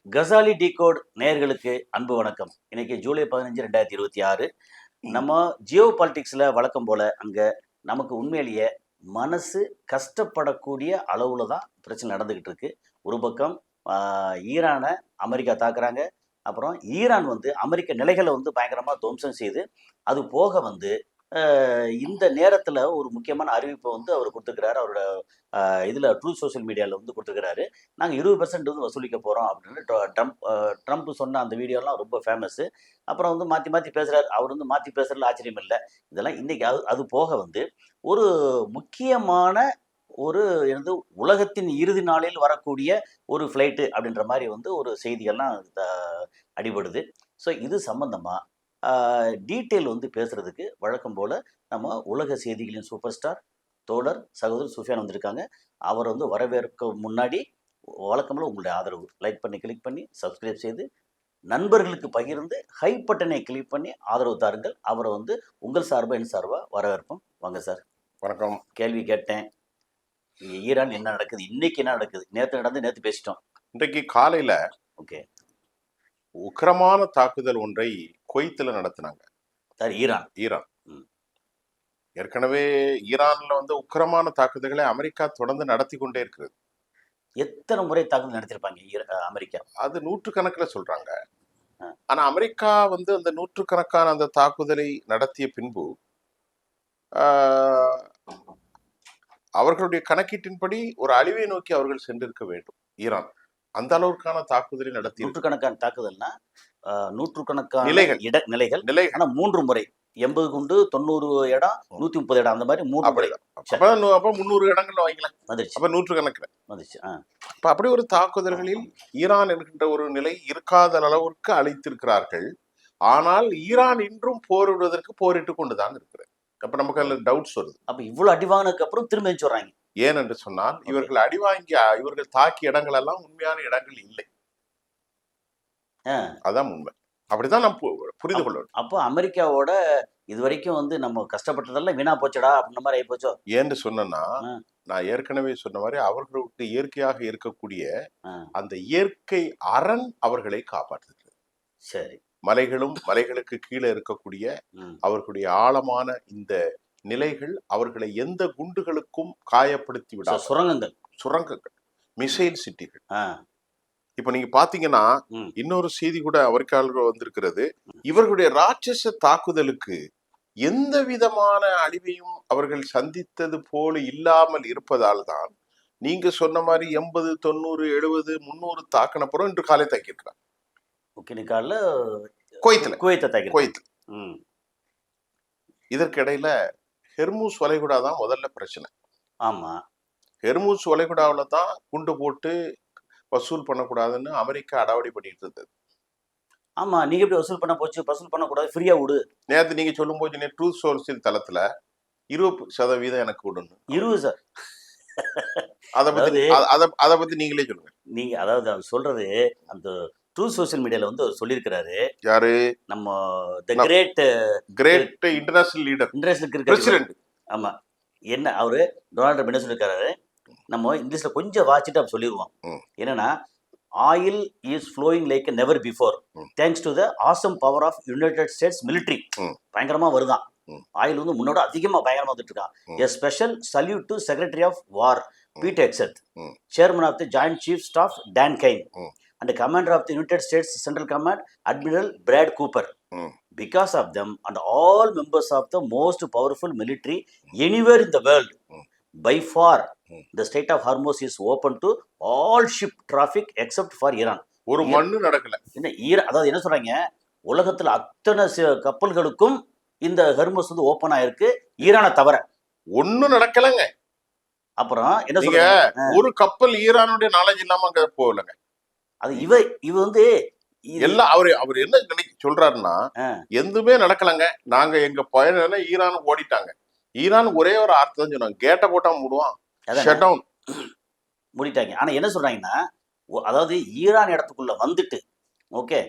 Ghazali decode நேயர்களுக்கு அன்பு வணக்கம். இன்னைக்கு ஜூலை 15, 2026. நம்ம ஜியோ பாலிட்டிக்ஸில் வழக்கம் போல அங்கே நமக்கு உண்மையிலேயே மனசு கஷ்டப்படக்கூடிய அளவில் தான் பிரச்சனை நடந்துக்கிட்டு இருக்கு. ஒரு பக்கம் ஈரானை அமெரிக்கா தாக்குறாங்க. அப்புறம் ஈரான் அமெரிக்க நிலைகளை பயங்கரமாக துவம்சம் செய்து அது போக இந்த நேரத்தில் ஒரு முக்கியமான அறிவிப்பை அவர் கொடுத்துருக்கிறாரு. அவரோட இதில் ட்ரூத் சோஷியல் மீடியாவில் கொடுத்துருக்கிறாரு. நாங்கள் 20% வசூலிக்க போகிறோம் அப்படின்னு ட்ரம்ப் சொன்ன அந்த வீடியோலாம் ரொம்ப ஃபேமஸ்ஸு. அப்புறம் மாற்றி மாற்றி பேசுகிறார். அவர் மாற்றி பேசுகிறதுல ஆச்சரியம் இல்லை. இதெல்லாம் இன்றைக்கி அது போக ஒரு முக்கியமான ஒரு உலகத்தின் இறுதி நாளில் வரக்கூடிய ஒரு ஃப்ளைட்டு அப்படின்ற மாதிரி ஒரு செய்திகள்லாம் அடிபடுது. ஸோ இது சம்மந்தமாக டீட்டெயில் பேசுகிறதுக்கு வழக்கம் போல் நம்ம உலக செய்திகளின் சூப்பர் ஸ்டார் தோழர் சகோதரர் சுஃபியான் வந்திருக்காங்க. அவர் வரவேற்க முன்னாடி வழக்கம் போல் உங்களுடைய ஆதரவு லைக் பண்ணி கிளிக் பண்ணி சப்ஸ்கிரைப் செய்து நண்பர்களுக்கு பகிர்ந்து ஹை பட்டனை கிளிக் பண்ணி ஆதரவு தாருங்கள். அவரை உங்கள் சார்பாக என் சார்பாக வரவேற்போம். வாங்க சார். வணக்கம். கேள்வி கேட்டேன். ஈரான் என்ன நடக்குது, இன்னைக்கு என்ன நடக்குது? நேற்று பேசிட்டோம். இன்றைக்கு காலையில் ஓகே உக்கிரமான தாக்குதல் ஒன்றை குவைத்தில் நடத்தினாங்க. சார் ஈரான் ஏற்கனவே ஈரான்ல உக்கிரமான தாக்குதல்களை அமெரிக்கா தொடர்ந்து நடத்தி கொண்டே இருக்கிறது. எத்தனை முறை தாக்குதல் நடத்திருப்பாங்க அமெரிக்கா? அது நூற்றுக்கணக்கில் சொல்றாங்க. ஆனா அமெரிக்கா அந்த நூற்றுக்கணக்கான அந்த தாக்குதலை நடத்திய பின்பு அவர்களுடைய கணக்கீட்டின்படி ஒரு அழிவை நோக்கி அவர்கள் சென்றிருக்க வேண்டும். ஈரான் அந்த அளவுக்கான தாக்குதலை நடத்தி நூற்றுக்கணக்கான தாக்குதல்னா நூற்றுக்கணக்கான நிலைகள். ஆனா 3 முறை 80 குண்டு 90 இடம் 130 இடம் அந்த மாதிரி 3 முறை. அப்ப 300 இடங்கள்ல வாங்கலாம். அப்ப நூற்றுக்கணக்கில் வந்துச்சு. அப்ப அப்படி ஒரு தாக்குதல்களில் ஈரான் என்கின்ற ஒரு நிலை இருக்காத அளவிற்கு அழைத்திருக்கிறார்கள். ஆனால் ஈரான் இன்றும் போரிடுவதற்கு போரிட்டு கொண்டுதான் இருக்கிறது. அப்ப நமக்கு அதுல டவுட்ஸ் வருது. அப்ப இவ்வளவு அடிவாங்கினதுக்கு அப்புறம் திரும்ப சொல்றாங்க. ஏன் என்று சொன்னால் இவர்கள் அடிவாங்கி இவர்கள் தாக்கிய இடங்கள் எல்லாம் உண்மையான இடங்கள் இல்லை. அதான் உண்மை. அப்படிதான் நாம் புரிந்து கொள்ளணும். அப்போ அமெரிக்காவோட இதுவரைக்கும் நம்ம கஷ்டப்பட்டதெல்லாம் வீணா போச்சடா அப்படின்ற மாதிரி ஆகி போச்சோ? ஏன்னு சொன்னா நான் ஏற்கனவே சொன்ன மாதிரி அவர்களுக்கு இயற்கையாக இருக்கக்கூடிய அந்த இயற்கை அரண் அவர்களை காப்பாற்றுகிறது. சரி. மலைகளுக்கு கீழே இருக்கக்கூடிய அவர்களுடைய ஆழமான இந்த நிலைகள் அவர்களை எந்த குண்டுகளுக்கும் காயப்படுத்தி விடாது. சுரங்கங்கள் மிசைல் சிட்டிகள். இப்ப நீங்க பாத்தீங்கன்னா இன்னொரு செய்தி கூட அமெரிக்காவில் வந்திருக்கிறது. இவர்களுடைய ராட்சச தாக்குதலுக்கு எந்த விதமான அழிவையும் அவர்கள் சந்தித்தது போல இல்லாமல் இருப்பதால் தான் நீங்க சொன்ன மாதிரி 80, 90, 70, 300 தாக்கினப்புறம் இன்று காலை தாக்கியிருக்கிறார். குவைத்தில். இதற்கிடையில ஹெர்மூஸ் வளைகுடா தான் முதல்ல பிரச்சனை. ஆமா, ஹெர்மூஸ் வளைகுடாவில தான் குண்டு போட்டு வசூல் பண்ணக்கூடாதுன்னு அமெரிக்கா அடாவடி பண்ணிட்டு இருந்தது. ஆமா, நீங்க எப்படி வசூல் பண்ணக்கூடாது, ஃப்ரீயா விடு. நேற்று நீங்க சொல்லும் போது ட்ரூத் சோஷியல் தளத்துல 20% எனக்கு விடணும். 20 அதை பத்தி நீங்களே சொல்லுங்க. நீங்க அதாவது அவர் சொல்றது அந்த ட்ரூத் சோஷியல் மீடியால சொல்லியிருக்கிறாரு. யாரு? நம்ம தி கிரேட் இன்டர்நேஷனல் லீடர், பிரசிடென்ட். ஆமா, என்ன அவரு டொனால்ட் ட்ரம்ப் என்ன சொல்லியிருக்காரு? நம்ம இங்கிலீஷ்ல கொஞ்சம் வாசிட்டு அப்படி சொல்லிடுவோம். என்னன்னா, oil is flowing like never before thanks to the awesome power of United States military. பயங்கரமா வருதான் ஆயில் முன்னோட அதிகமா பயங்கரமா வந்துட்டு இருக்கான். A special salute to secretary of war Pete Hegseth, chairman of the joint chief staff Dan Caine and commander of the United States Central Command Admiral Brad Cooper. Because of them and all members of the most powerful military anywhere in the world, by far the Strait of Hormuz is open to all ship traffic except for Iran. ஒரு மண்ணு நடக்கல. அதாவது என்ன சொல்றாங்க, உலகத்துல அத்தனை கப்பல்களுக்கும் இந்த Hormuz open ஆயிருக்கு, ஈரானை தவிர. ஒன்னும் நடக்கலங்க. அப்புறம் என்ன சொல்றாங்க, ஒரு கப்பல் ஈரானுடைய நாலேஜ் இல்லாம அங்க போகலங்க. அது இவ எல்லாம் அவர் என்ன சொல்றாருன்னா, எதுவுமே நடக்கலங்க, நாங்க எங்க பயணம் ஈரான் ஓடிட்டாங்க. ஈரான் ஒரே ஒரு ஆர்த்தம் தான் சொன்னாங்க, கேட்ட போட்டா மூடுவான், ஷட் டவுன் மூடிட்டாங்க. ஆனா என்ன சொல்றாங்கன்னா, அதாவது ஈரான் இடத்துக்குள்ள வந்துட்டு ஓகே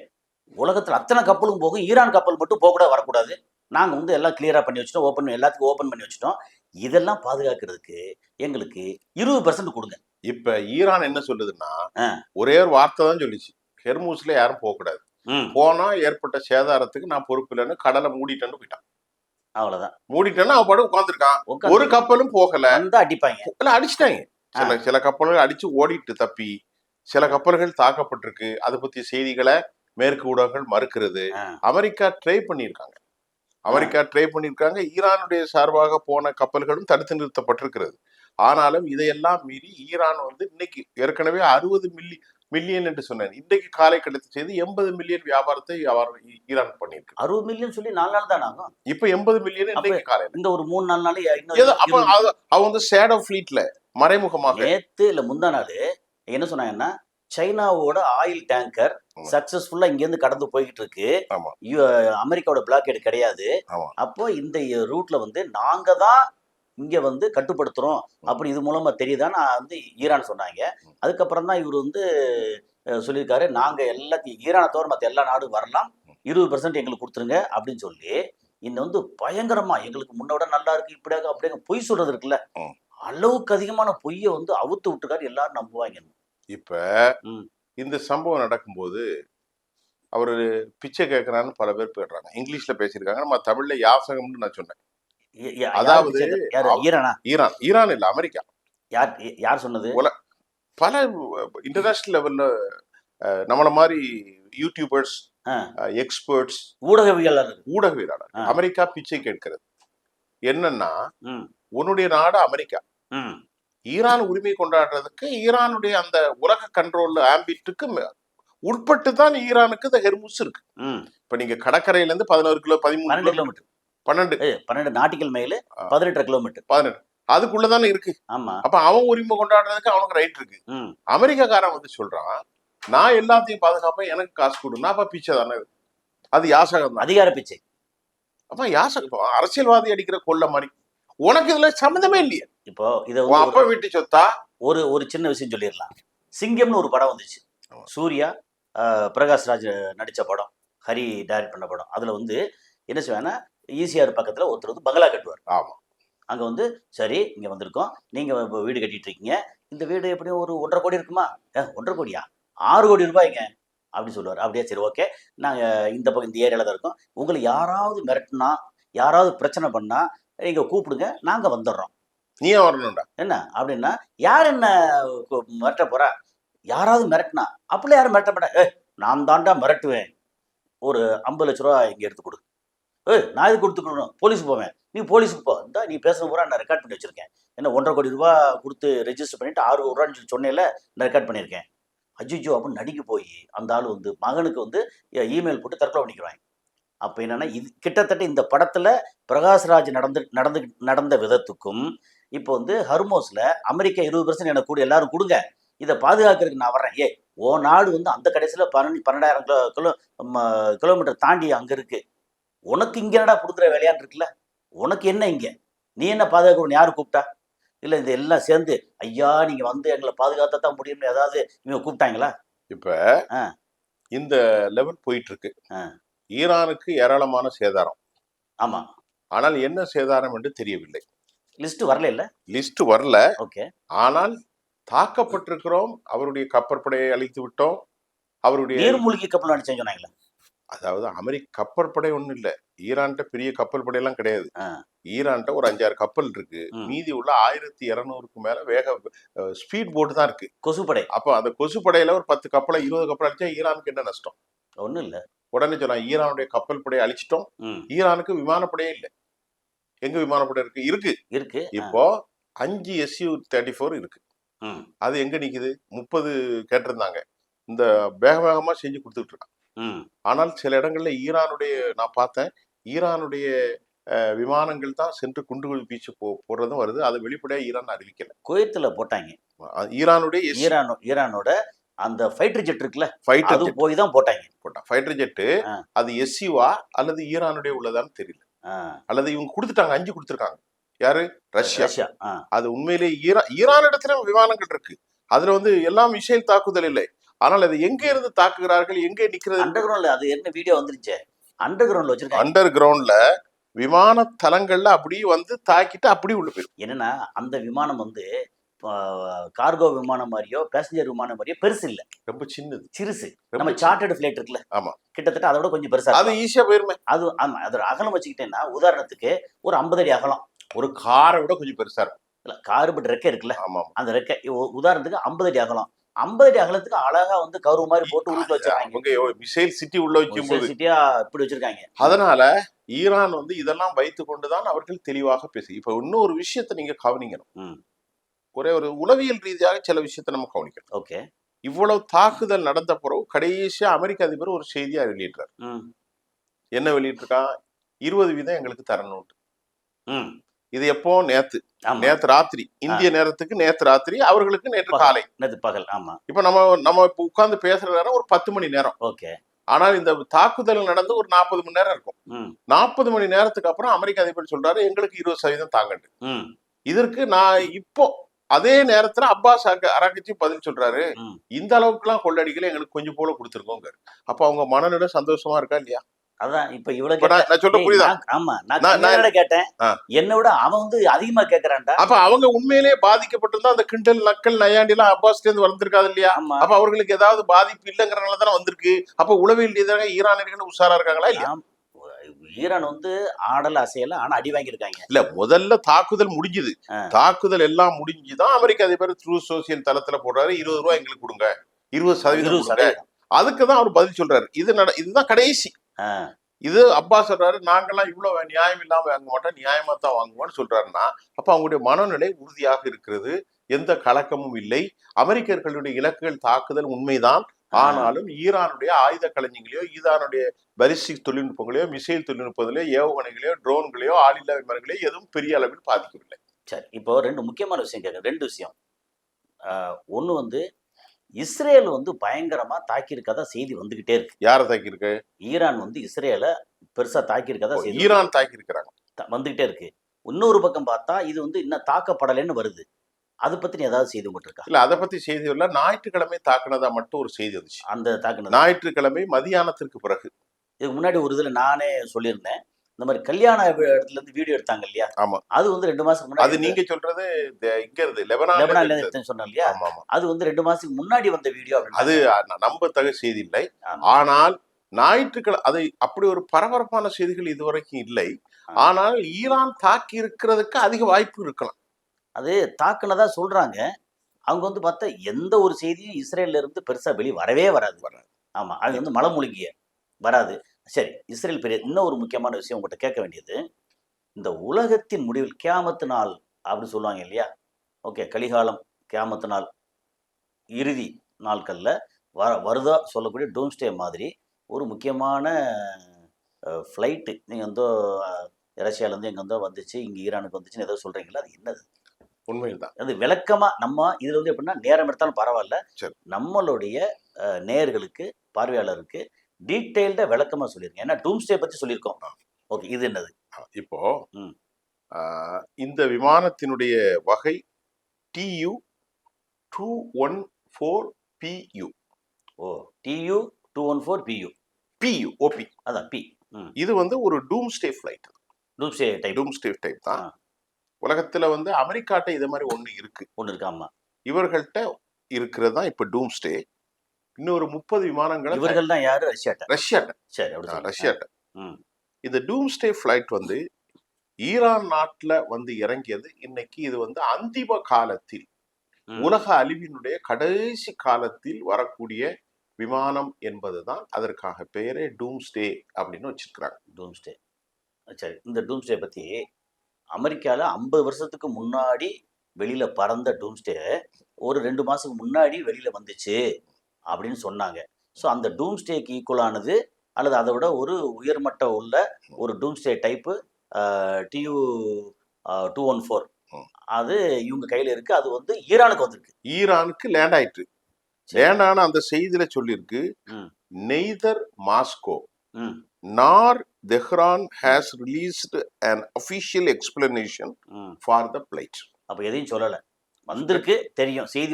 உலகத்துல அத்தனை கப்பலும் போகும், ஈரான் கப்பல் மட்டும் போக கூட வரக்கூடாது, நாங்க எல்லாம் கிளியரா பண்ணி வச்சுட்டோம், எல்லாத்துக்கும் ஓபன் பண்ணி வச்சுட்டோம், இதெல்லாம் பாதுகாக்கிறதுக்கு எங்களுக்கு 20% கொடுங்க. இப்ப ஈரான் என்ன சொல்லுதுன்னா, ஒரே ஒரு வார்த்தை தான் சொல்லிச்சு, ஹெர்மூஸ்ல யாரும் போகக்கூடாது, ம். போனா ஏற்பட்ட சேதாரத்துக்கு நான் பொறுப்பு இல்லைன்னு கடலை மூடிட்டேன்னு போயிட்டான். அவ்வளவுதான். மூடிட்டேன்னா அவன் பாட்டு உட்காந்துருக்கான். ஒரு கப்பலும் போகல. வந்தா அடிப்பாங்க. இல்ல அடிச்சிட்டாங்க. சில கப்பல்கள் அடிச்சு ஓடிட்டு தப்பி, சில கப்பல்கள் தாக்கப்பட்டிருக்கு. அதை பத்தி செய்திகளை மேற்கு ஊடகங்கள் மறுக்கிறது. அமெரிக்கா ட்ரை பண்ணியிருக்காங்க. ஈரானுடைய சார்பாக போன கப்பல்களும் தடுத்து நிறுத்தப்பட்டிருக்கிறது. ஆனாலும் இதையெல்லாம் மீறி ஈரான் வந்து இன்னைக்கு ஏற்கனவே 60 மில்லியன் என்று சொன்னேன். இன்றைக்கு காலை கிடைத்த செய்தி 80 மில்லியன் வியாபாரத்தை ஈரான் பண்ணிருக்கு. 60 மில்லியன் சொல்லி 4 நாள் தான் ஆகும். இப்ப 80 மில்லியன் இன்னைக்கு காலையில. இந்த ஒரு 3-4 நாள் அவ வந்து ஷேடோ ஃபிளீட்ல மறைமுகமாக நேத்து இல்ல முந்தா நாள் என்ன சொன்னாங்கன்னா, சைனாவோட ஆயில் டேங்கர் சக்சஸ்ஃபுல்லா இங்க இருந்து கடந்து போய்கிட்டு இருக்கு. அமெரிக்காவோட பிளாக்கேட் கிடையாது. அப்போ இந்த ரூட்ல வந்து நாங்க தான் இங்க வந்து கட்டுப்படுத்துறோம் அப்படி இது மூலமா தெரியுதான்னு வந்து ஈரான் சொன்னாங்க. அதுக்கப்புறம் தான் இவர் வந்து சொல்லியிருக்காரு, நாங்க எல்லாத்தையும் ஈரானை தவிர மற்ற எல்லா நாடும் வரலாம், 20% எங்களுக்கு கொடுத்துருங்க அப்படின்னு சொல்லி இந்த வந்து பயங்கரமா எங்களுக்கு முன்னோட நல்லா இருக்கு இப்படியாக அப்படியே பொய் சொல்றது இருக்குல்ல, அளவுக்கு அதிகமான பொய்யை வந்து அவுத்து விட்டுருக்காரு. எல்லாரும் நம்புவாங்க. இப்ப இந்த சம்பவம் நடக்கும்போது அவரு பிச்சை கேட்கறான்னு பல பேர் போயிடுறாங்க. இங்கிலீஷ்ல பேசியிருக்காங்க, நம்ம தமிழ்ல யாசகம்னு நான் சொன்னேன். அதாவது ஈரான் இல்ல அமெரிக்கா. யார் சொன்னது? பல இன்டர்நேஷனல் லெவல்ல நம்மள மாதிரி யூடியூபர்ஸ், எக்ஸ்பர்ட்ஸ், ஊடகவியலாளர் அமெரிக்கா பிச்சை கேட்கிறது. என்னன்னா, உன்னுடைய நாடு அமெரிக்கா, ஈரான் உரிமை கொண்டாடுறதுக்கு ஈரானுடைய அந்த உலக கண்ட்ரோல் ஆம்பிட்டுக்கு உட்பட்டு தான் ஈரானுக்கு இந்த ஹெர்முஸ் இருக்கு. இப்ப நீங்க கடற்கரையில இருந்து 11 kilo 13 kilometre 12 nautical mile 18 kilometre 18 அதுக்குள்ளதானே இருக்கு. ஆமா. அப்ப அவன் உரிமை கொண்டாடுறதுக்கு அவனுக்கு ரைட் இருக்கு. அமெரிக்காக்காரன் வந்து சொல்றான், நான் எல்லாத்தையும் பாதுகாப்பேன், எனக்கு காசு கொடுனா. அப்ப பிச்சை தானே அது, யாசகம் தான், அதிகார பிச்சை. அப்ப யாசகம் அரசியல்வாதி அடிக்கிற கொள்ள மாதிரி. உனக்கு இதுல சம்மந்தமே இல்லையே. இப்போ இத அப்ப வீட்டு சொத்தா? ஒரு சின்ன விஷயம் சொல்லிடலாம். சிங்கம்னு ஒரு படம் வந்துச்சு, சூர்யா பிரகாஷ்ராஜ் நடிச்ச படம், ஹரி டைரக்ட் பண்ண படம். அதுல வந்து என்ன செய்வாங்கன்னா, ஈசிஆர் பக்கத்துல ஒருத்தர் வந்து பங்களா கட்டுவார். ஆமா. அங்க வந்து சரி இங்க வந்திருக்கோம், நீங்க வீடு கட்டிட்டு இருக்கீங்க, இந்த வீடு எப்படியும் ஒரு 1.5 கோடி இருக்குமா? 1.5 கோடியா? 6 கோடி ரூபாய்ங்க அப்படின்னு சொல்லுவார். அப்படியே சரி ஓகே, நாங்க இந்த ஏரியால தான் இருக்கோம், உங்களை யாராவது மிரட்டினா, யாராவது பிரச்சனை பண்ணா நீங்க கூப்பிடுங்க, நாங்க வந்துடுறோம். நீ வரணும்டா என்ன அப்படின்னா, யார் என்ன மிரட்ட போறா? யாராவது மிரட்டினா, அப்படிலாம் யாரும் மிரட்ட மாட்டேன். நான் தாண்டா மிரட்டுவேன், ஒரு 50 லட்ச ரூபா இங்க எடுத்து கொடு. நான் இது கொடுத்துக்கணும், போலீஸுக்கு போவேன், நீ போலீஸுக்கு போ, இந்த நீ பேசுன பூரா நான் ரெக்கார்ட் பண்ணி வச்சிருக்கேன், என்ன 1.5 கோடி ரூபா கொடுத்து ரெஜிஸ்டர் பண்ணிட்டு 6 கோடி ரூபான்னு சொல்லி சொன்னேன்ல, நான் ரெக்கார்ட் பண்ணியிருக்கேன். அஜிஜோ அப்படின்னு நடிக்க போய் அந்த ஆள் வந்து மகனுக்கு வந்து இமெயில் போட்டு தற்கொலை பண்ணிக்கிறாங்க. அப்போ என்னன்னா, இது கிட்டத்தட்ட இந்த படத்துல பிரகாஷ்ராஜ் நடந்த விதத்துக்கும் இப்போ வந்து ஹர்மோஸ்ல அமெரிக்கா 20% எனக்கு கூட எல்லாரும் கொடுங்க, இதை பாதுகாக்கிறதுக்கு நான் வர்றேன். ஓ நாடு வந்து அந்த கடைசியில் 12,000 கிலோமீட்டர் தாண்டி அங்க இருக்கு, உனக்கு இங்க என்னடா கொடுக்குற வேலையான் இருக்குல்ல, உனக்கு என்ன இங்க, நீ என்ன பாதுகாக்கணும்னு யாரு கூப்பிட்டா? இல்ல இது எல்லாம் சேர்ந்து ஐயா நீங்க வந்து எங்களை பாதுகாத்தா தான் முடியும்னு ஏதாவது இவங்க கூப்பிட்டாங்களா? இப்ப இந்த லெவல் போயிட்டு இருக்கு. ஈரானுக்கு ஏராளமான சேதாரம். ஆமா. ஆனால் என்ன சேதாரம் என்று தெரியவில்லை. லிஸ்ட் வரல. இல்ல லிஸ்ட் வரல. ஓகே. ஆனால் தாக்கப்பட்டிருக்கிறோம், அவருடைய கப்பற்படையை அழித்து விட்டோம், அவருடைய நீர்மூழ்கி கப்பல் அடிச்சு சொன்னாங்களே. அதாவது அமெரிக்க கப்பற்படை ஒண்ணும் இல்ல, ஈரான்ட்ட பெரிய கப்பல் படையெல்லாம் கிடையாது. ஈரான்ட்ட ஒரு 5-6 கப்பல் இருக்கு, மீதி உள்ள 1200க்கு மேல வேக ஸ்பீட் போட் தான் இருக்கு, கொசுப்படை. அப்ப அந்த கொசுப்படையில ஒரு 10 கப்பலை 20 கப்பல் அடிச்சா ஈரானுக்கு என்ன நஷ்டம்? ஒண்ணும் இல்ல. உடனே சொன்னா ஈரானுடைய கப்பல் படையை அழிச்சிட்டோம், ஈரானுக்கு விமானப்படையே இல்லை. எங்க விமானப்படை இருக்கு? இப்போ 5 Su-34 இருக்கு. அது எங்க நிக்குது? 30 கேட்டிருந்தாங்க, இந்த வேகமா செஞ்சு கொடுத்துட்டு இருக்கான். ஆனால் சில இடங்கள்ல ஈரானுடைய நான் பார்த்தேன், ஈரானுடைய விமானங்கள் தான் சென்று குண்டுகள் வீச்சு போடுறதும் வருது. அதை வெளிப்படையா ஈரான் அறிவிக்கல. குவைத்துல போட்டாங்க. ஈரானோட அந்த ஃபைட்டர் ஜெட் இருக்குல்ல, அது போய் தான் போட்டாங்க. ஃபைட்டர் ஜெட் அது எஸ்யூவா அல்லது ஈரானுடைய உள்ளதான்னு தெரியல, அல்லது இவங்க கொடுத்துட்டாங்க, 5 கொடுத்துருக்காங்க. யாரு? ரஷ்யா. அது உண்மையிலேயே ஈரான் இடத்துல விமானங்கள் இருக்கு, அதுல வந்து எல்லாம் மிசைல் தாக்குதல் இல்லை. ஆனால் அது எங்க இருந்து தாக்குகிறார்கள், எங்க நிக்கிறது? அண்டர் கிரவுண்ட்ல. அது என்ன வீடியோ வந்துருச்சு, அண்டர் கிரவுண்ட்ல வச்சிருக்காங்க. அண்டர் கிரவுண்ட்ல விமான தளங்கள்ல அப்படியே வந்து தாக்கிட்டு அப்படியே உள்ள போயிடும். என்னன்னா, அந்த விமானம் வந்து கார்கோ விமானம் மாதிரியோ பேசஞ்சர் விமானம் மாதிரியோ பெருசு இல்ல, ரொம்ப சின்னது, சிறுசு. ரொம்ப நம்ம சின்னது. சார்ட்டர்டு ஃபிளைட் இருக்குல்ல, ஆமா, கிட்டத்தட்ட அதோட கொஞ்சம் பெருசா அது இருக்கும். ஈஸியா போயிருமே. அது ஆமா, அதோட அகலம் வச்சுக்கிட்டேன்னா உதாரணத்துக்கு ஒரு 50 அடி அகலம். ஒரு காரை விட கொஞ்சம் பெருசா இருக்கும். இல்ல கார் பட் ரெக்கை இருக்குல்ல, ஆமா, அந்த ரெக்கை உதாரணத்துக்கு 50 அடி அகலம். 50 அடி அகலத்துக்கு அழகா வந்து கரு மாதிரி போட்டு உள்ளுக்குள்ள வச்சிருக்காங்க. அவங்க மிசைல் சிட்டி உள்ள வைக்கும்போது சிட்டியா இப்படி வச்சிருக்காங்க. அதனால ஈரான் வந்து இதெல்லாம் வைத்துக் கொண்டுதான் அவர்கள் தெளிவாக பேசு. இப்ப இன்னொரு விஷயத்தை நீங்க கவனிக்கணும். ஒரே ஒரு உளவியல் ரீதியாக சில விஷயத்தை நம்ம கவனிக்கணும். ஓகே. இவ்வளவு தாக்குதல் நடந்த பிறகு கடைசியா அமெரிக்க அதிபர் ஒரு செய்தியா வெளியிட்டார். என்ன வெளியிட்டிருக்கான்? 20% எங்களுக்கு தரணும். இது எப்போ? நேத்து ராத்திரி, இந்திய நேரத்துக்கு நேத்து ராத்திரி, அவர்களுக்கு நேற்று காலை, நேற்று பகல். ஆமா. இப்ப நம்ம இப்ப உட்கார்ந்து பேசுற நேரம் ஒரு 10 மணி நேரம். ஓகே. ஆனால் இந்த தாக்குதல் நடந்து ஒரு 40 மணி நேரம் இருக்கும். 40 மணி நேரத்துக்கு அப்புறம் அமெரிக்க அதிபர் சொல்றாரு எங்களுக்கு 20% தாங்கண்டு. இதற்கு நான் இப்போ அதே நேரத்துல அப்பாஸ் அரகச்சி பதில் சொல்றாரு, இந்த அளவுக்கு எல்லாம் கொள்ளடிக்கல, எங்களுக்கு கொஞ்சம் போல கொடுத்துருக்கோங்க. அப்ப அவங்க மனநிலை சந்தோஷமா இருக்கா இல்லையா? அதான் இப்ப இவ்வளவு நான் சொல்ற புரியுதா? ஆமா, நான் கேட்டேன், என்னோட அவன் வந்து அதிகமா கேக்குறான்டா. அப்ப அவங்க உண்மையிலேயே பாதிக்கப்பட்டிருந்தா அந்த கிண்டல் நக்கல் நையாண்டி எல்லாம் அப்பாஸ்ல இருந்து வந்திருக்காது இல்லையா? அப்ப அவர்களுக்கு ஏதாவது பாதிப்பு இல்லைங்கிறனால தானே வந்திருக்கு. அப்ப உளவியல் ரீதியாக ஈரானியர்கள் உஷாரா இருக்காங்களா இல்லையா? ஈரான் வந்து ஆடல அசையல, ஆனா அடி வாங்கியிருக்காங்க. இல்ல, முதல்ல தாக்குதல் முடிஞ்சுது. தாக்குதல் எல்லாம் முடிஞ்சுதான் அமெரிக்க அதிபர் த்ரூ சோசியல் தளத்துல போடுறாரு, 20 ரூபாய் எங்களுக்கு கொடுங்க, 20% கொடுங்க. அதுக்குதான் அவர் பதில் சொல்றாரு. இதுதான் கடைசி. இது அப்பா சொல்றாரு, நாங்கெல்லாம் இவ்வளவு நியாயம் இல்லாம வாங்க மாட்டோம், நியாயமா தான் வாங்குவோம்னு சொல்றாருன்னா, அப்ப அவங்களுடைய மனநிலை உறுதியாக இருக்கிறது, எந்த கலக்கமும் இல்லை. அமெரிக்கர்களுடைய இலக்குகள் தாக்குதல் உண்மைதான். ஆனாலும் ஈரானுடைய ஆயுத களஞ்சியங்களையோ, ஈரானுடைய பலிஸ்டிக் தொழில்நுட்பங்களையோ, மிசைல் தொழில்நுட்பத்திலேயோ, ஏவுகணைகளையோ, ட்ரோன்களையோ, ஆளில்லா விமானங்களையோ எதுவும் பெரிய அளவில் பாதிக்கவில்லை. சரி, இப்போ 2 முக்கியமான விஷயம் கேட்க. 2 விஷயம். ஒண்ணு வந்து இஸ்ரேல் வந்து பயங்கரமா தாக்கியிருக்கதா செய்தி வந்துகிட்டே இருக்கு. யாரை தாக்கியிருக்கு? ஈரான் வந்து இஸ்ரேல பெருசா தாக்கியிருக்கதா செய்தி ஈரான் தாக்கியிருக்கிறாங்க, வந்துகிட்டே இருக்கு. இன்னொரு பக்கம் பார்த்தா இது வந்து இன்னும் தாக்கப்படலைன்னு வருது. அதை பத்தி ஏதாவது செய்தி இருக்கா? இல்ல, அதை பத்தி செய்தி இல்ல. ஞாயிற்றுக்கிழமை தாக்குனதா மட்டும் ஒரு செய்தி வந்துச்சு. அந்த தாக்குனது ஞாயிற்றுக்கிழமை மதியானத்திற்கு பிறகு. இதுக்கு முன்னாடி ஒரு இதுல நானே சொல்லியிருந்தேன், இந்த மாதிரி கல்யாண இடத்துல இருந்து வீடியோ எடுத்தாங்க இல்லையா? ஆமா, அது வந்து 2 மாசத்துக்கு முன்னாடி. அது நீங்க சொல்றது இங்க இருந்து லெபனான்ல இருந்து சொன்னேன் இல்லையா? அது வந்து 2 மாசத்துக்கு முன்னாடி வந்த வீடியோ. அது நம்பத்தக செய்தி இல்லை. ஆனால் ஞாயிற்றுக்கிழமை அதை அப்படி ஒரு பரபரப்பான செய்திகள் இதுவரைக்கும் இல்லை. ஆனால் ஈரான் தாக்கி இருக்கிறதுக்கு அதிக வாய்ப்பு இருக்கலாம். அது தாக்குனதா சொல்றாங்க. அவங்க வந்து பார்த்தா எந்த ஒரு செய்தியும் இஸ்ரேல்ல இருந்து பெருசா வெளியே வரவே வராது. ஆமா, அது வந்து மலமூலிகைய வராது. சரி, இஸ்ரேல் பெரிய இன்னும் ஒரு முக்கியமான விஷயம் உங்கள்கிட்ட கேட்க வேண்டியது, இந்த உலகத்தின் முடிவில் கியாமத்து நாள் அப்படின்னு சொல்லுவாங்க இல்லையா? ஓகே, கலிகாலம், கியாமத்து நாள், இறுதி நாட்கள்ல வருதா சொல்லக்கூடிய டூம்ஸ்டே மாதிரி ஒரு முக்கியமான ஃப்ளைட்டு நீங்கள் வந்து ரஷ்யாவிலேருந்து எங்கே வந்தோ வந்துச்சு, இங்கே ஈரானுக்கு வந்துச்சுன்னு ஏதோ சொல்கிறீங்களா? அது என்னது? உண்மையில்தான். அது விளக்கமாக நம்ம இதில் வந்து எப்படின்னா, நேரம் எடுத்தாலும் பரவாயில்ல, நம்மளுடைய நேயர்களுக்கு, பார்வையாளருக்கு டீட்டெயில்டாக விளக்கமாக சொல்லியிருக்கேன். ஏன்னா டூம்ஸ்டே பற்றி சொல்லியிருக்கோம். ஓகே, இது என்னது? இப்போ இந்த விமானத்தினுடைய வகை TU-214PU. ஓ, TU-214PU. PU அதான் பி. இது வந்து ஒரு டூம்ஸ்டே ஃபிளைட். டூம்ஸ்டே டைப் தான். உலகத்துல வந்து அமெரிக்காட்ட இதே மாதிரி ஒண்ணு இருக்கு. ஆமா, இவர்கள்ட்ட இருக்கிறது தான் இப்ப டூம்ஸ்டே. இன்னொரு 30 விமானங்கள். இவர்கள் தான் யாரு? ரஷ்யாட்ட. சரி, ரஷ்யாட்ட. இந்த டூம்ஸ்டே ஃபிளைட் வந்து ஈரான் நாட்டுல வந்து இறங்கியது. இன்னைக்கு இது வந்து அந்திம காலத்தில், உலக அழிவினுடைய கடைசி காலத்தில் வரக்கூடிய விமானம் என்பதுதான் அதற்காக பெயரே டூம்ஸ்டே அப்படின்னு வச்சிருக்கிறாங்க. டூம்ஸ்டே. சரி, இந்த டூம்ஸ்டே பத்தி அமெரிக்கால 50 வருஷத்துக்கு முன்னாடி வெளியில பறந்த டூம்ஸ்டே ஒரு 2 மாசத்துக்கு முன்னாடி வெளியில வந்துச்சு அப்படின்னு சொன்னாங்க. ஸோ அந்த டூம்ஸ்டேக்கு ஈக்குவலானது அல்லது அதை விட ஒரு உயர்மட்ட உள்ள ஒரு டூம்ஸ்டே டைப்பு TU-214 அது இவங்க கையில இருக்கு. அது வந்து ஈரானுக்கு வந்திருக்கு. ஈரானுக்கு லேண்ட் ஆயிட்டு. லேண்ட் ஆன அந்த செய்தியில சொல்லியிருக்கு, neither Moscow nor Tehran has released an official explanation for the flight. அப்ப எதையும் சொல்லல. வந்திருக்கு தெரியும், செய்தி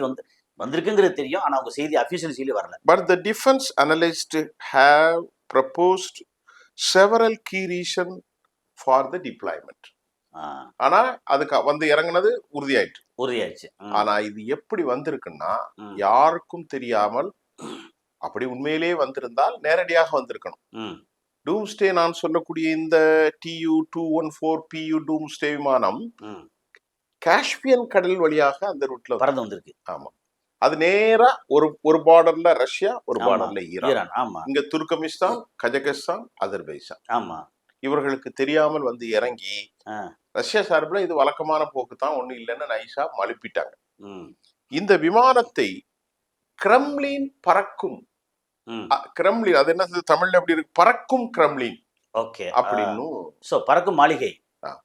வந்திருக்குங்கிறது தெரியும், ஆனா அவங்க செய்தி அபிஷியல் செய்தி வரல. But the defense analysts have proposed several key reasons for the deployment. ஆனா அதுக்கு வந்து இறங்குனது உறுதியாயிட்டு. உறுதியாச்சு. ஆனா இது எப்படி வந்திருக்குன்னா யாருக்கும் தெரியாமல், அப்படி உண்மையிலேயே வந்திருந்தால் நேரடியாக வந்திருக்கணும். டூம்ஸ்டே நான் சொல்லக்கூடிய இந்த TU-214 PU டூம்ஸ்டே விமானம் காஸ்பியன் கடல் வழியாக அந்த ரூட்ல பறந்து வந்திருக்கு. ஆமா, அது நேரா ஒரு பார்டர்ல ரஷ்யா, ஒரு பார்டர்ல ஈரான். ஆமா, இங்க துர்கமிஸ்தான், கஜகஸ்தான், அஜர்பைஜான். ஆமா, இவர்களுக்கு தெரியாமல் வந்து இறங்கி ரஷ்யா சார்பில் இது வழக்கமான போக்கு தான், ஒண்ணு இல்லைன்னு நைஸா மழுப்பிட்டாங்க. இந்த விமானத்தை கிரெம்லின் பறக்கும், கிரெம்லின் அது என்ன தமிழ்ல எப்படி இருக்கு, பறக்கும் கிரெம்லின் அப்படின்னு, பறக்கும் மாளிகை,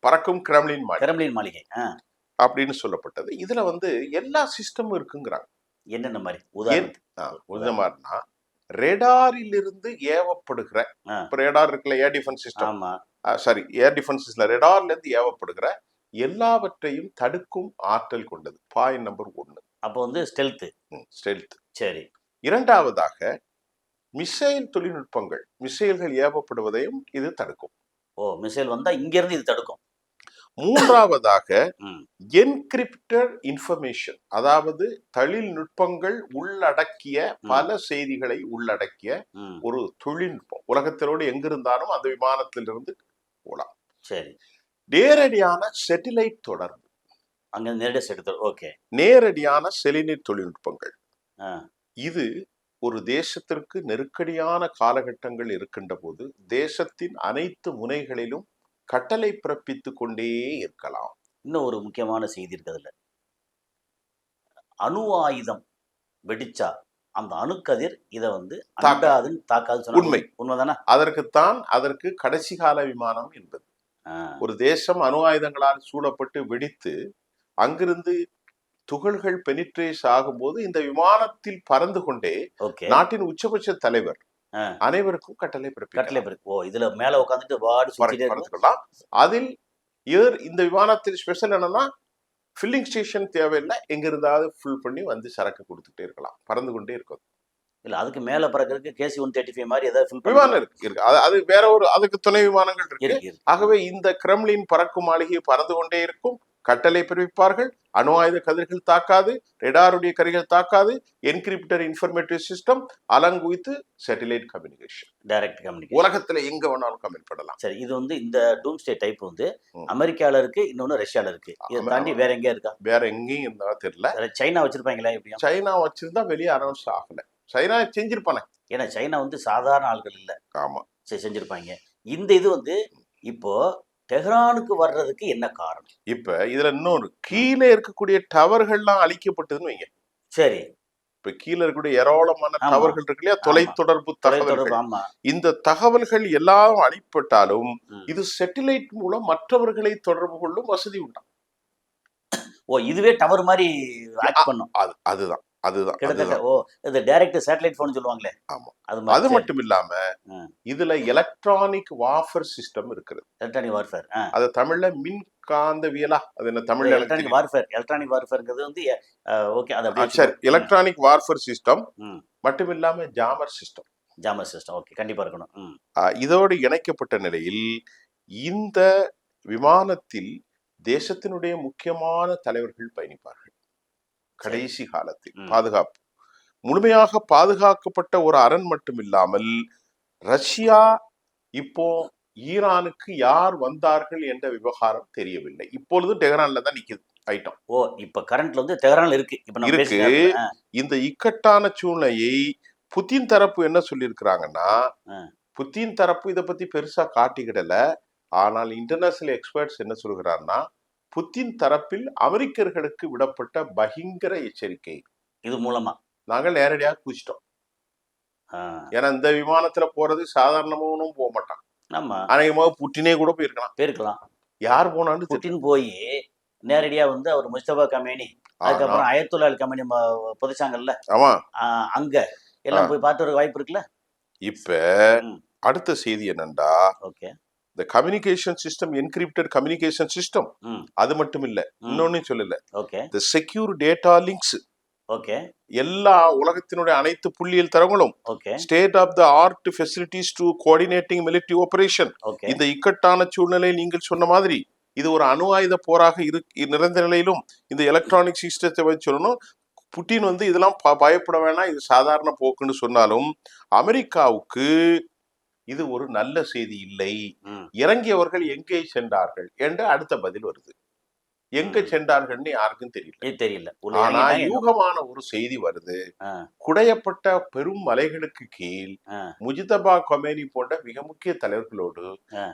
பறக்கும் கிரெம்லின் மாளிகை அப்படின்னு சொல்லப்பட்டது. இதுல வந்து எல்லா சிஸ்டமும் இருக்குங்கிறாங்க. என்னென்ன மாதிரி உதாரணம்னா ரேடாரில் இருந்து ஏவப்படுகிற, ரேடார் இருக்குல்ல, air defence system, sorry air defence system, ரேடார்ல இருந்து ஏவப்படுகிற எல்லாவற்றையும் தடுக்கும் ஆற்றல் கொண்டது. Point number 1. அப்போ வந்து ஸ்டெல்த். சரி. இரண்டாவதாக மிசைல் தொழில்நுட்பங்கள், மிசைல்கள் ஏவப்படுவதையும் இது தடுக்கும். மிசைல் வந்தா இங்க இருந்து இது தடுக்கும். மூன்றாவதாக என்கிரிப்டட் இன்ஃபர்மேஷன், அதாவது தொழில்நுட்பங்கள் உள்ளடக்கிய பல செய்திகளை உள்ளடக்கிய ஒரு தொழில்நுட்பம். உலகத்திலோடு எங்கிருந்தாலும் அந்த விமானத்திலிருந்து போலாம். சரி. நேரடியான சேட்டிலைட் தொடர்பு, அங்க நேரடியான செலினைட் தொழில்நுட்பங்கள். இது ஒரு தேசத்திற்கு நெருக்கடியான காலகட்டங்கள் இருக்கின்ற போது தேசத்தின் அனைத்து முனைகளிலும் கட்டளை பிறப்பித்துக் கொண்டே இருக்கலாம். இன்னும் ஒரு முக்கியமான செய்தி இருக்கு அதுல. அணு ஆயுதம் வெடிச்சா அந்த அணுக்கதிர் இதை வந்து தாக்காது. உண்மைதானே? அதற்கு கடைசி கால விமானம் என்பது. ஒரு தேசம் அணு ஆயுதங்களால் சூழப்பட்டு வெடித்து அங்கிருந்து துகள்கள் பெனிட்ரேஸ் ஆகும்போது இந்த விமானத்தில் பறந்து கொண்டே நாட்டின் உச்சபட்ச தலைவர் அனைவருக்கும் கட்டளை பிறப்பிக்கலாம். இதுல மேல உட்கார்ந்துட்டு அதில் இந்த விமானத்தில் ஸ்பெஷல் என்னன்னா ஃபில்லிங் ஸ்டேஷன் தேவையில்லை, எங்க இருந்தாவது ஃபில் பண்ணி வந்து சரக்கு கொடுத்துட்டே இருக்கலாம், பறந்து கொண்டே இருக்கும். இல்ல அதுக்கு மேல பறக்கிறதுக்கு KC-135 மாதிரி ஏதாவது விமானம் இருக்கு. அது வேற ஒரு, அதுக்கு துணை விமானங்கள் இருக்கு. ஆகவே இந்த கிரெம்லின் பறக்கும் மாளிகை பறந்து கொண்டே இருக்கும், கட்டளை பிறப்பிப்பார்கள், அணு ஆயுத கதிர்கள் தாக்காது, ரெடாருடைய கதிர்கள் தாக்காது, encrypted informative system along with satellite communication, direct communication, உலகத்துல எங்க வேணாலும் கம்யூனிகேட் பண்ணலாம். சரி, இது வந்து இந்த டூம்ஸ்டே டைப் வந்து அமெரிக்கால இருக்கு, இன்னொன்னு ரஷ்யால இருக்கு. இதை தாண்டி வேற எங்கேயா இருக்கா? வேற எங்கேயும் இருந்தா தெரியல. சைனா வச்சிருப்பாங்களா? எப்படியும் சைனா வச்சிருந்தா வெளியே அனௌன்ஸ் ஆகல. சைனா செஞ்சிருப்பானே, ஏன்னா சைனா வந்து சாதாரண ஆள்கள் இல்ல. ஆமா, செஞ்சிருப்பாங்க. இந்த இது வந்து இப்போ டெஹ்ரானுக்கு வர்றதுக்கு என்ன காரணம்? இப்ப இதுல இன்னொரு, கீழே இருக்கக்கூடிய டவர்கள்லாம் அழிக்கப்பட்டதுன்னு வைங்க. சரி. இப்ப கீழே இருக்கக்கூடிய ஏராளமான டவர்கள் இருக்கு இல்லையா, தொலைத்தொடர்பு தகவல்கள், இந்த தகவல்கள் எல்லாம் அழிப்பட்டாலும் இது சேட்டலைட் மூலம் மற்றவர்களை தொடர்பு கொள்ளும் வசதி உண்டா? இதுவே டவர் மாதிரி ஆக்ட் பண்ணும். அதுதான் கிட்டத்தட்ட இது டைரக்ட் சேட்டலைட் போன் சொல்லுவாங்களே. ஆமா, அது மட்டும் இல்லாம இதுல எலக்ட்ரானிக் வார்ஃபேர் சிஸ்டம் இருக்குது. எலக்ட்ரானிக் வார்ஃபேர், அது தமிழ்ல மின்காந்தவியலா, அது என்ன தமிழ்ல? எலக்ட்ரானிக் வார்ஃபேர்ங்கிறது வந்து ஓகே, அது அப்படியே சரி. எலக்ட்ரானிக் வார்ஃபேர் சிஸ்டம் மட்டும் இல்லாம ஜாமர் சிஸ்டம். ஓகே, கண்டிப்பா இருக்கணும். இதோடு இணைக்கப்பட்ட நிலையில் இந்த விமானத்தில் தேசத்தினுடைய முக்கியமான தலைவர்கள் பயணிப்பார்கள். கடைசி காலத்தில் பாதுகாப்பு முழுமையாக பாதுகாக்கப்பட்ட ஒரு அரண் மட்டும் இல்லாமல் ரஷ்யா இப்போ ஈரானுக்கு யார் வந்தார்கள் என்ற விவகாரம் தெரியவில்லை. இப்பொழுது டெஹ்ரான்ல தான் நிக்குது ஐட்டம். இப்ப கரண்ட்ல வந்து டெஹ்ரான்ல இருக்கு. இந்த இக்கட்டான சூழ்நிலையை புதின் தரப்பு என்ன சொல்லியிருக்கிறாங்கன்னா, புதின் தரப்பு இதை பத்தி பெருசா காட்டிக்கிடல. ஆனால் இன்டர்நேஷனல் எக்ஸ்பர்ட்ஸ் என்ன சொல்கிறார்னா, புதின் தரப்பில் அமெரிக்கர்களுக்கு விடப்பட்ட பயங்கர எச்சரிக்கை, இது மூலமா நாங்கள் நேரடியாக குதிச்சிட்டோம். ஏன்னா இந்த விமானத்துல போறது சாதாரணமானும் போக மாட்டான். அநேகமாக புட்டினே கூட போயிருக்கலாம். யார் போனான்னு புட்டின் போய் நேரடியா வந்து அவர் முஸ்தபா கமேனி, அதுக்கப்புறம் அயத்துல்லா அல் கமேனி புதைச்சாங்கல்ல, அங்க எல்லாம் போய் பார்த்து ஒரு வாய்ப்பு இருக்குல்ல. இப்ப அடுத்த செய்தி என்னண்டா, இந்த communication system, encrypted communication system, அது மட்டும் இல்ல, இன்னொன்னு சொல்லல, இந்த செக்யூர் டேட்டா லிங்க்ஸ், எல்லா உலகத்தினுடைய அனைத்து புள்ளியியல் தரங்களும், state of the art facilities to coordinating military operation. இந்த இக்கட்டான சூழ்நிலை நீங்கள் சொன்ன மாதிரி இது ஒரு அணு ஆயுத போராக நிறைந்த நிலையிலும் இந்த எலக்ட்ரானிக் சிஸ்டத்தை வச்சு சொல்லணும். புட்டின் வந்து இதெல்லாம் பயப்பட வேணாம், இது சாதாரண போக்குன்னு சொன்னாலும் அமெரிக்காவுக்கு இது ஒரு நல்ல செய்தி இல்லை. இறங்கியவர்கள் எங்கே சென்றார்கள் என்று அடுத்த பதில் வருது. எங்க சென்றார்கள்னு யாருக்கும் தெரியல. ஆனா யூகமான ஒரு செய்தி வருது. குடையப்பட்ட பெரும் மலைகளுக்கு கீழ் முஜிதபா கொமேனி போன்ற மிக முக்கிய தலைவர்களோடு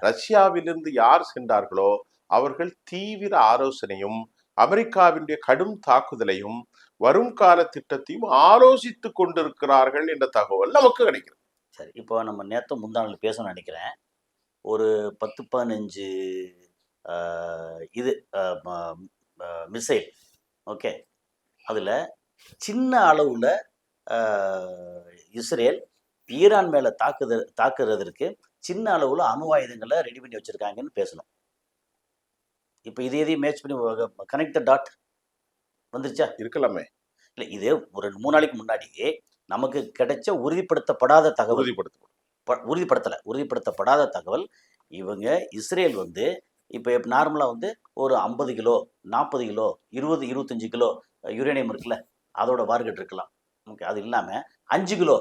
ரஷ்யாவிலிருந்து யார் சென்றார்களோ அவர்கள் தீவிர ஆலோசனையும் அமெரிக்காவினுடைய கடும் தாக்குதலையும் வரும் கால திட்டத்தையும் ஆலோசித்துக் கொண்டிருக்கிறார்கள் என்ற தகவல் நமக்கு கிடைக்கிறது. சரி, இப்போ நம்ம நேற்று முந்தானில் பேசணும்னு நினைக்கிறேன். ஒரு 10-15 இது மிசைல், ஓகே, அதில் சின்ன அளவில் இஸ்ரேல் ஈரான் மேலே தாக்குறதற்கு சின்ன அளவில் அணு ஆயுதங்களை ரெடி பண்ணி வச்சுருக்காங்கன்னு பேசணும். இப்போ இது எதையும் மேட்ச் பண்ணி கனெக்ட் த டாட் வந்துருச்சா? இருக்கலாமே. இல்லை, இது ஒரு 3 நாளைக்கு முன்னாடி நமக்கு கிடைச்ச உறுதிப்படுத்தப்படாத தகவல், உறுதிப்படுத்தப்படாத தகவல். இவங்க இஸ்ரேல் வந்து இப்போ நார்மலாக வந்து ஒரு 50 கிலோ 40 கிலோ 20-25 கிலோ யுரேனியம் இருக்குல்ல, அதோட வார்கெட் இருக்கலாம். ஓகே, அது இல்லாமல் 5 கிலோ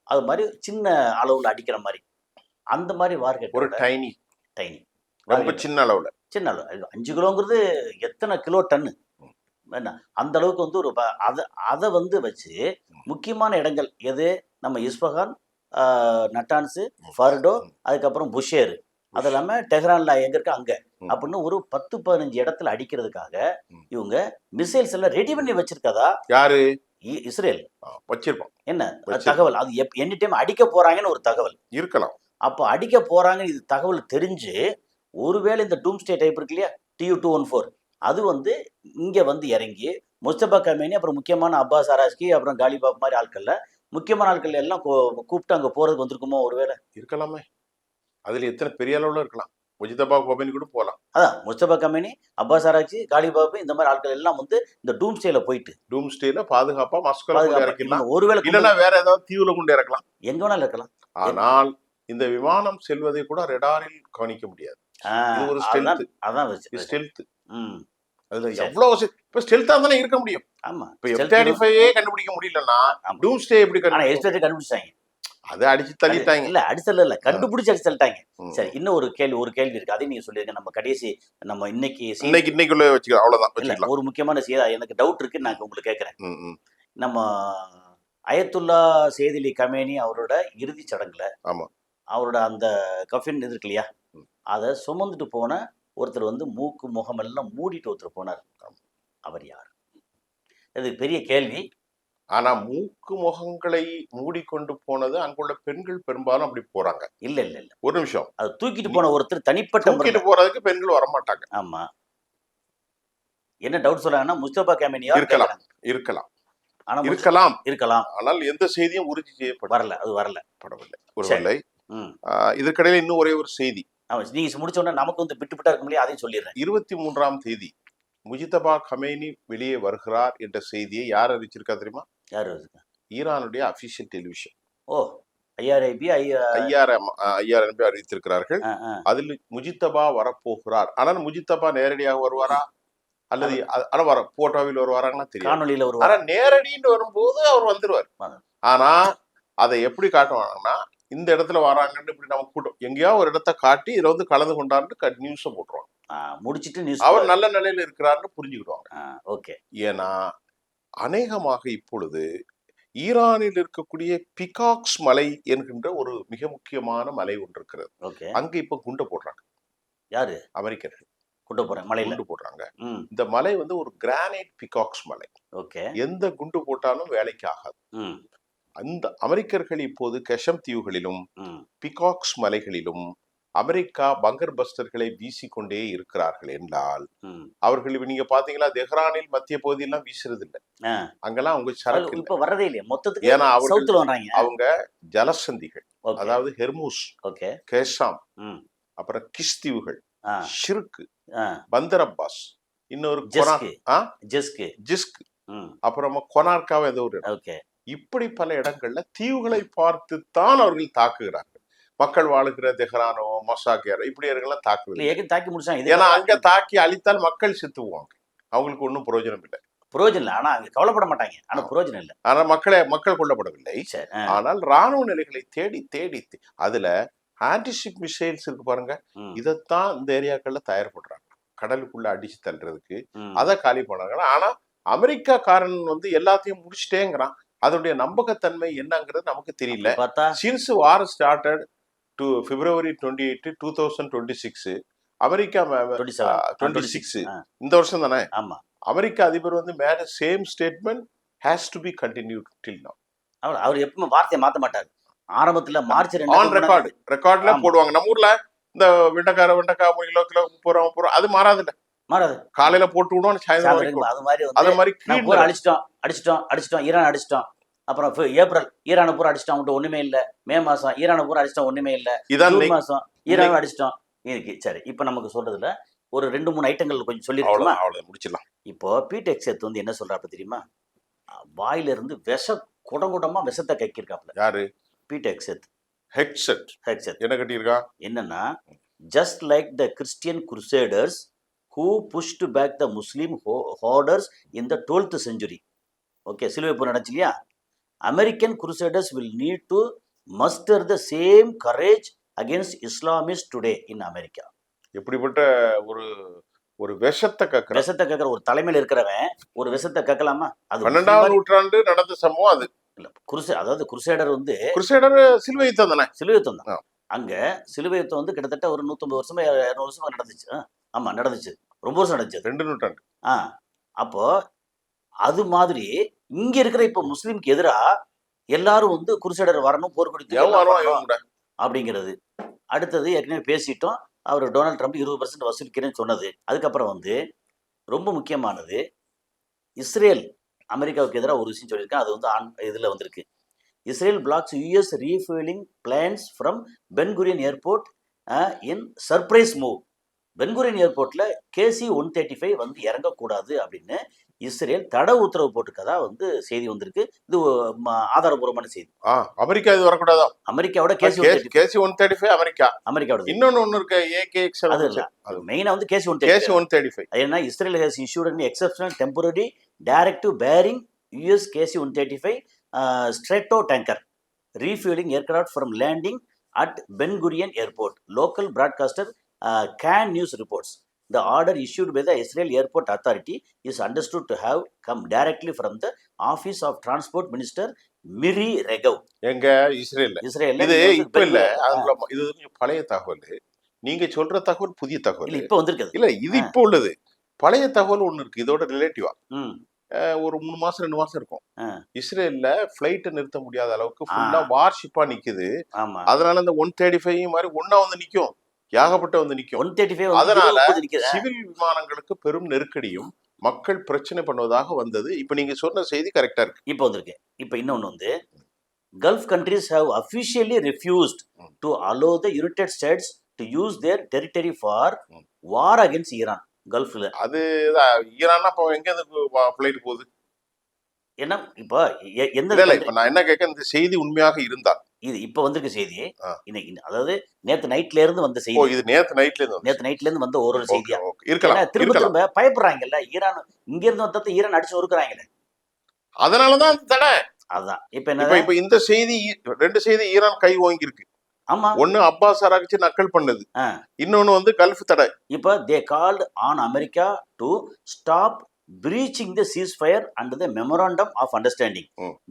அது மாதிரி சின்ன அளவில் அடிக்கிற மாதிரி அந்த மாதிரி வார்கெட், ஒரு டைனி ரொம்ப சின்ன அளவில் 5 கிலோங்கிறது எத்தனை கிலோ டன்னு என்ன, அந்த அளவுக்கு வந்து ஒரு அதை வந்து வச்சு முக்கியமான இடங்கள் எது, நம்ம இஸ்பஹான், நட்டான்ஸு, ஃபர்டோ, அதுக்கப்புறம் புஷேர், அது இல்லாமல் டெஹ்ரான்ல எங்க இருக்கு அங்க அப்படின்னு ஒரு 10-15 இடத்துல அடிக்கிறதுக்காக இவங்க மிசைல்ஸ் எல்லாம் ரெடி பண்ணி வச்சிருக்கதா யாரு? இஸ்ரேல் வச்சிருப்போம். என்ன தகவல், அது எனி டைம் அடிக்க போறாங்கன்னு ஒரு தகவல் இருக்கலாம். அப்போ அடிக்க போறாங்க இது தகவல் தெரிஞ்சு ஒருவேளை இந்த டூம்ஸ்டே டைப் இருக்கு இல்லையா, Tu-214, அது வந்து இங்க வந்து இறங்கி முஸ்தபா கமேனி அப்புறம் முக்கியமான அப்பாஸ் அராஸ்கி அப்புறம் காலிபாப் மாதிரி ஆட்கள்ல முக்கியமான ஆட்கள் எல்லாம் கூப்பிட்டு அங்க போறதுக்கு வந்திருக்குமோ? ஒருவேளை இருக்கலாமே. அதுல எத்தனை பெரிய அளவுல இருக்கலாம். முஜிதபா கொமேனி கூட போகலாம். அதான் முஸ்தபா கமேனி, அப்பாஸ் அராக்சி, காலிபாப் இந்த மாதிரி ஆட்கள் எல்லாம் வந்து இந்த டூம்ஸ்டேல போயிட்டு டூம்ஸ்டேல பாதுகாப்பா மஸ்கோல இறக்கலாம். ஒருவேளை இல்லைன்னா வேற ஏதாவது தீவுல கொண்டு இறக்கலாம், எங்க வேணாலும் இருக்கலாம். ஆனால் இந்த விமானம் செல்வதை கூட ரடாரில் கவனிக்க முடியாது. இது ஒரு ஸ்டெல்த். அதான் ஸ்டெல்த். அதுல எவ்வளவு இப்ப ஸ்டெல்த்தா தானே இருக்க முடியும். ஆமா, இப்ப F-35 கண்டுபிடிக்க முடியலன்னா டூம்ஸ்டே எப்படி கண்டுபிடிச்சாங்க? அதை அடிச்சு தள்ளிட்டாங்க. இல்ல அடிச்சல இல்ல, கண்டுபிடிச்சு அடிச்சு தள்ளிட்டாங்க. சரி, இன்னும் ஒரு கேள்வி இருக்கு, அதையும் நீங்க சொல்லிருங்க. நம்ம கடைசி நம்ம இன்னைக்குள்ள வச்சுக்கலாம், அவ்வளவுதான். ஒரு முக்கியமான செய்தி எனக்கு டவுட் இருக்கு, நான் உங்களுக்கு கேட்கிறேன். நம்ம அயத்துல்லா சையத் அலி கமேனி அவரோட இறுதி சடங்குல அவரோட அந்த கஃபின் இது இருக்கு இல்லையா, அதை சுமந்துட்டு போன ஒருத்தர் வந்து மூக்கு முகம் எல்லாம் மூடிட்டு ஒருத்தர் போனார். அவர் யார்? அது பெரிய கேள்வி. ஆனா மூக்கு முகங்களை மூடிக்கொண்டு போனது அங்குள்ள பெண்கள் பெரும்பாலும் அப்படி போறாங்க. இல்ல இல்ல இல்ல, ஒரு நிமிஷம். அது தூக்கிட்டு போன ஒருத்தர் தனிப்பட்ட தூக்கிட்டு போறதுக்கு பெண்கள் வரமாட்டாங்க. ஆமா, என்ன டவுட் சொல்றாங்கன்னா முஸ்தபா கமேனியா இருக்கலாம். ஆனால் எந்த செய்தியும் உறுதி செய்யப்படவில்லை. அது வரவில்லை. இதற்கிடையில் இன்னும் ஒரே ஒரு செய்தி நீங்க முடிச்ச உடனே நமக்கு வந்து பிட்டு இருக்க முடியாது, அதையும் சொல்லிடுறேன். 23ஆம் தேதி முஜிதபா கமேனி வெளியே வருகிறார் என்ற செய்தியை யார் அறிவிச்சிருக்கா தெரியுமா? யார்? ஈரானுடைய அபிஷியல் டெலிவிஷன். IRIB அறிவித்திருக்கிறார்கள். அதில் முஜிதபா வரப்போகிறார். ஆனால் முஜிதபா நேரடியாக வருவாரா அல்லது போட்டோவில் வருவாராங்கன்னா தெரியும். ஆனா நேரடின்னு வரும்போது அவர் வந்துருவார். ஆனா அதை எப்படி காட்டுவாங்கன்னா, இந்த இடத்துல வராங்கன்னு இப்படி நம்ம கூட்டம் எங்கேயா ஒரு இடத்த காட்டி இதுல வந்து கலந்து கொண்டாருன்னு நியூஸ போட்டுருவாங்க. முடிச்சிட்டு அவர் நல்ல நிலையில இருக்கிறாருன்னு புரிஞ்சுக்கிடுவாங்க. ஓகே. ஏன்னா அநேகமாக இப்பொழுது ஈரானில் இருக்கக்கூடிய பிகாக்ஸ் மலை என்கின்ற ஒரு மிக முக்கியமான மலை ஒன்று இருக்கிறது. அங்க இப்ப குண்டை போடுறாங்க. யாரு? அமெரிக்கர்கள் குண்டு போடுறாங்க. இந்த மலை வந்து ஒரு கிரானைட் பிகாக்ஸ் மலை. எந்த குண்டு போட்டாலும் வேலைக்கு ஆகாது. அந்த அமெரிக்கர்கள் இப்போது கெஷம் தீவுகளிலும் பிகாக்ஸ் மலைகளிலும் அமெரிக்கா பங்கர் பஸ்டர்களை வீசிக்கொண்டே இருக்கிறார்கள் என்றால் அவர்கள் நீங்க பாத்தீங்களா, தெஹ்ரானில் மத்திய பகுதியெல்லாம் வீசுறது இல்லை. அங்கெல்லாம் அவங்க சரக்கு இப்ப வரதே இல்லை மொத்தத்துக்கு. ஏன்னா அவங்க ஜலசந்திகள், அதாவது ஹெர்மூஸ், கேஷாம், அப்புறம் கிஷ் தீவுகள், ஷிர்கு, பந்தர் அப்பாஸ், இன்னொரு ஜிஸ்க், அப்புறமா கொனார்காவ ஏதோ ஒரு இப்படி பல இடங்கள்ல தீவுகளை பார்த்து தான் அவர்கள் தாக்குகிறார்கள். மக்கள் வாழுகிற தெஹ்ரானோ மொசாக்கியாரோ இப்படி இருக்கலாம் தாக்கவில்லை. தாக்கி முடிச்சாங்க. ஏன்னா அங்க தாக்கி அழித்தால் மக்கள் செத்துவாங்க, அவங்களுக்கு ஒன்றும் பிரயோஜனம் இல்லை. பிரயோஜனம் இல்லை, ஆனா அங்க கவலைப்பட மாட்டாங்க, ஆனா பிரயோஜனம் இல்லை. ஆனா மக்கள் கொல்லப்படவில்லை. ஆனால் ராணுவ நிலைகளை தேடி தேடி அதுல ஆன்டிஷிப் மிசைல்ஸ் இருக்கு பாருங்க, இதைத்தான் இந்த ஏரியாக்கள்ல தயார் பண்றாங்க கடலுக்குள்ள அடிச்சு தள்ளுறதுக்கு. அதை காலி பண்ணாங்க. ஆனா அமெரிக்காக்காரன் வந்து எல்லாத்தையும் முடிச்சுட்டேங்கிறான். அதனுடைய நம்பகத்தன்மை என்னங்கிறது நமக்கு தெரியல. Since war started to February 28, 2026 America 26 இந்த வருஷம் தானே. ஆமா, அமெரிக்க அதிபர் வந்து made same statement has to be continued till now. அவர் எப்பவுமே வார்த்தையை மாத்த மாட்டாரு. ஆரம்பத்துல மார்ச் 2 ஆன் ரெக்கார்ட்ல போடுவாங்க. நம்ம ஊர்ல இந்த வெண்டைக்காய் 30 கிலோ 30 ரூபா அது மாறாதுல்ல, மாறாது. காலையில போட்டு விடுவோம் சாயந்தரம். அது மாதிரி அடிச்சிட்டோம் ஈரான் அடிச்சிட்டோம். அப்புறம் ஏப்ரல் ஈரானை பூரா அடிச்சிட்டோம், அவங்கள்ட்ட ஒண்ணுமே இல்ல. மே மாசம் ஈரானை பூரா அடிச்சிட்டோம், ஒண்ணுமே இல்ல. ஜூன் மாசம் ஈரான் அடிச்சிட்டோம். இருக்கு சரி. இப்ப நமக்கு சொல்றதுல ஒரு 2-3 ஐட்டங்கள் கொஞ்சம் சொல்லிருக்கோமா, அவ்வளவு முடிச்சிடலாம். இப்போ பீட் ஹெக்ஸெத் வந்து என்ன சொல்றாரு தெரியுமா? வாயில இருந்து குடங்குடமா விஷத்தை கைக்கிருக்காப்ல. யாரு? பீட் ஹெக்ஸெத் என்ன கட்டியிருக்கா? என்னன்னா, just like the Christian crusaders who pushed back the Muslim hoarders in the 12th century. Okay, சிலுவை போர் நடந்துச்சு இல்லையா? American crusaders will need to muster the same courage against Islamists today in America. எப்படிப்பட்ட ஒரு விஷத்தை கக்கிற ஒரு தலைமையில் இருக்கிறவன் ஒரு விஷத்தை கக்கலாமா? அது 12ஆம் நூற்றாண்டு நடந்த சம்பவம். அது அதாவது குருசேடர் வந்து சிலுவை யுத்தம் தானே. சிலுவை யுத்தம் தான். அங்க சிலுவை யுத்தம் வந்து கிட்டத்தட்ட ஒரு 150 வருஷமா 200 வருஷமா நடந்துச்சு. ஆமா நடந்துச்சு, ரொம்ப வருஷம் நடந்துச்சு, 2 நூற்றாண்டு. அப்போ அது மாதிரி இங்க இருக்கிற இப்ப முஸ்லீம்க்கு எதிரா எல்லாரும் வந்து குருசேடர் வரணும், போர்க்கொடி அப்படிங்கிறது. அடுத்தது ஏற்கனவே பேசிட்டோம், அவர் டொனால்ட் ட்ரம்ப் 20% வசூலிக்கிறேன்னு சொன்னது. அதுக்கப்புறம் வந்து ரொம்ப முக்கியமானது, இஸ்ரேல் அமெரிக்காவுக்கு எதிராக ஒரு விஷயம் சொல்லியிருக்கேன். அது வந்து இதில் வந்திருக்கு. Israel blocks US refilling plans from Ben Gurion airport in surprise move. Ben Gurion ஏர்போர்ட்ல KC-135 வந்து இறங்கக்கூடாது அப்படின்னு இஸ்ரேல் தடை உத்தரவு போட்டுக்கதா வந்து செய்தி வந்திருக்கு. இது ஆதாரபூர்வமான செய்தி. அமெரிக்கா இது வரக்கூடாதா? அமெரிக்காவோட KC-135 அமெரிக்காவோட. இன்னொன்னு இருக்கு AKX. அது மெயினா வந்து KC-135. ஏன்னா Israel has issued an exceptional temporary directive bearing US KC-135 Strato tanker refueling aircraft from landing at Ben Gurion Airport. Local broadcaster CAN News reports. The order issued by the Israel Airport Authority is understood to have come directly from the Office of Transport Minister Miri Regev. எங்க Israel இது இப்ப இல்ல, இது பழைய தகவல். நீங்க சொல்ற தகவல் புதிய தகவல் இப்ப வந்திருக்கு. இல்ல, இது இப்ப உள்ளது. பழைய தகவல் ஒண்ணு இருக்கு, இதோட ரிலேட்டிவா ஒரு 3 மாசம் 2 மாசம் இருக்கும். இஸ்ரேல்ல பிளைட் நிறுத்த முடியாத அளவுக்கு ஃபுல்லா வார்ஷிப்பா நிக்குது. அதனால இந்த 135 மாதிரி ஒன்னா வந்து நிக்கும், ஏகப்பட்ட வந்து நிக்கும். 135 அதனால சிவில் விமானங்களுக்கு பெரும் நெருக்கடியும் மக்கள் பிரச்சனை பண்ணுவதாக வந்தது. இப்ப நீங்க சொன்ன செய்தி கரெக்டா இருக்கு. இப்ப வந்திருக்கு. இப்ப இன்னொன்னு வந்து, Gulf countries have officially refused to allow the United States to use their territory for war against Iran. கல்ஃப்ல அது ஈரான்னா இப்போ எங்க பிளைட் போகுது? என்ன இப்ப எந்த இப்ப நான் என்ன கேட்க, இந்த செய்தி உண்மையாக இருந்தால் இது இப்ப வந்திருக்க செய்தி இன்னைக்கு, அதாவது நேத்து நைட்ல இருந்து வந்த செய்தி. இது நேத்து நைட்ல இருந்து வந்த ஒரு செய்தியா இருக்கலாம். திரும்ப பயப்படுறாங்கல்ல, ஈரான் இங்க இருந்து வந்தது ஈரான் அடிச்சு ஒருக்குறாங்களே, அதனாலதான் தடை. அதான் இப்ப என்ன, இப்ப இந்த செய்தி 2 செய்தி ஈரான் கை வாங்கி இருக்கு. ஆமா, ஒன்னு அப்பாஸ் ஆராய்ச்சி நக்கல் பண்ணது, இன்னொன்னு வந்து கல்ஃப் தடை. இப்ப they called on America to stop breaching the ceasefire under the memorandum of understanding.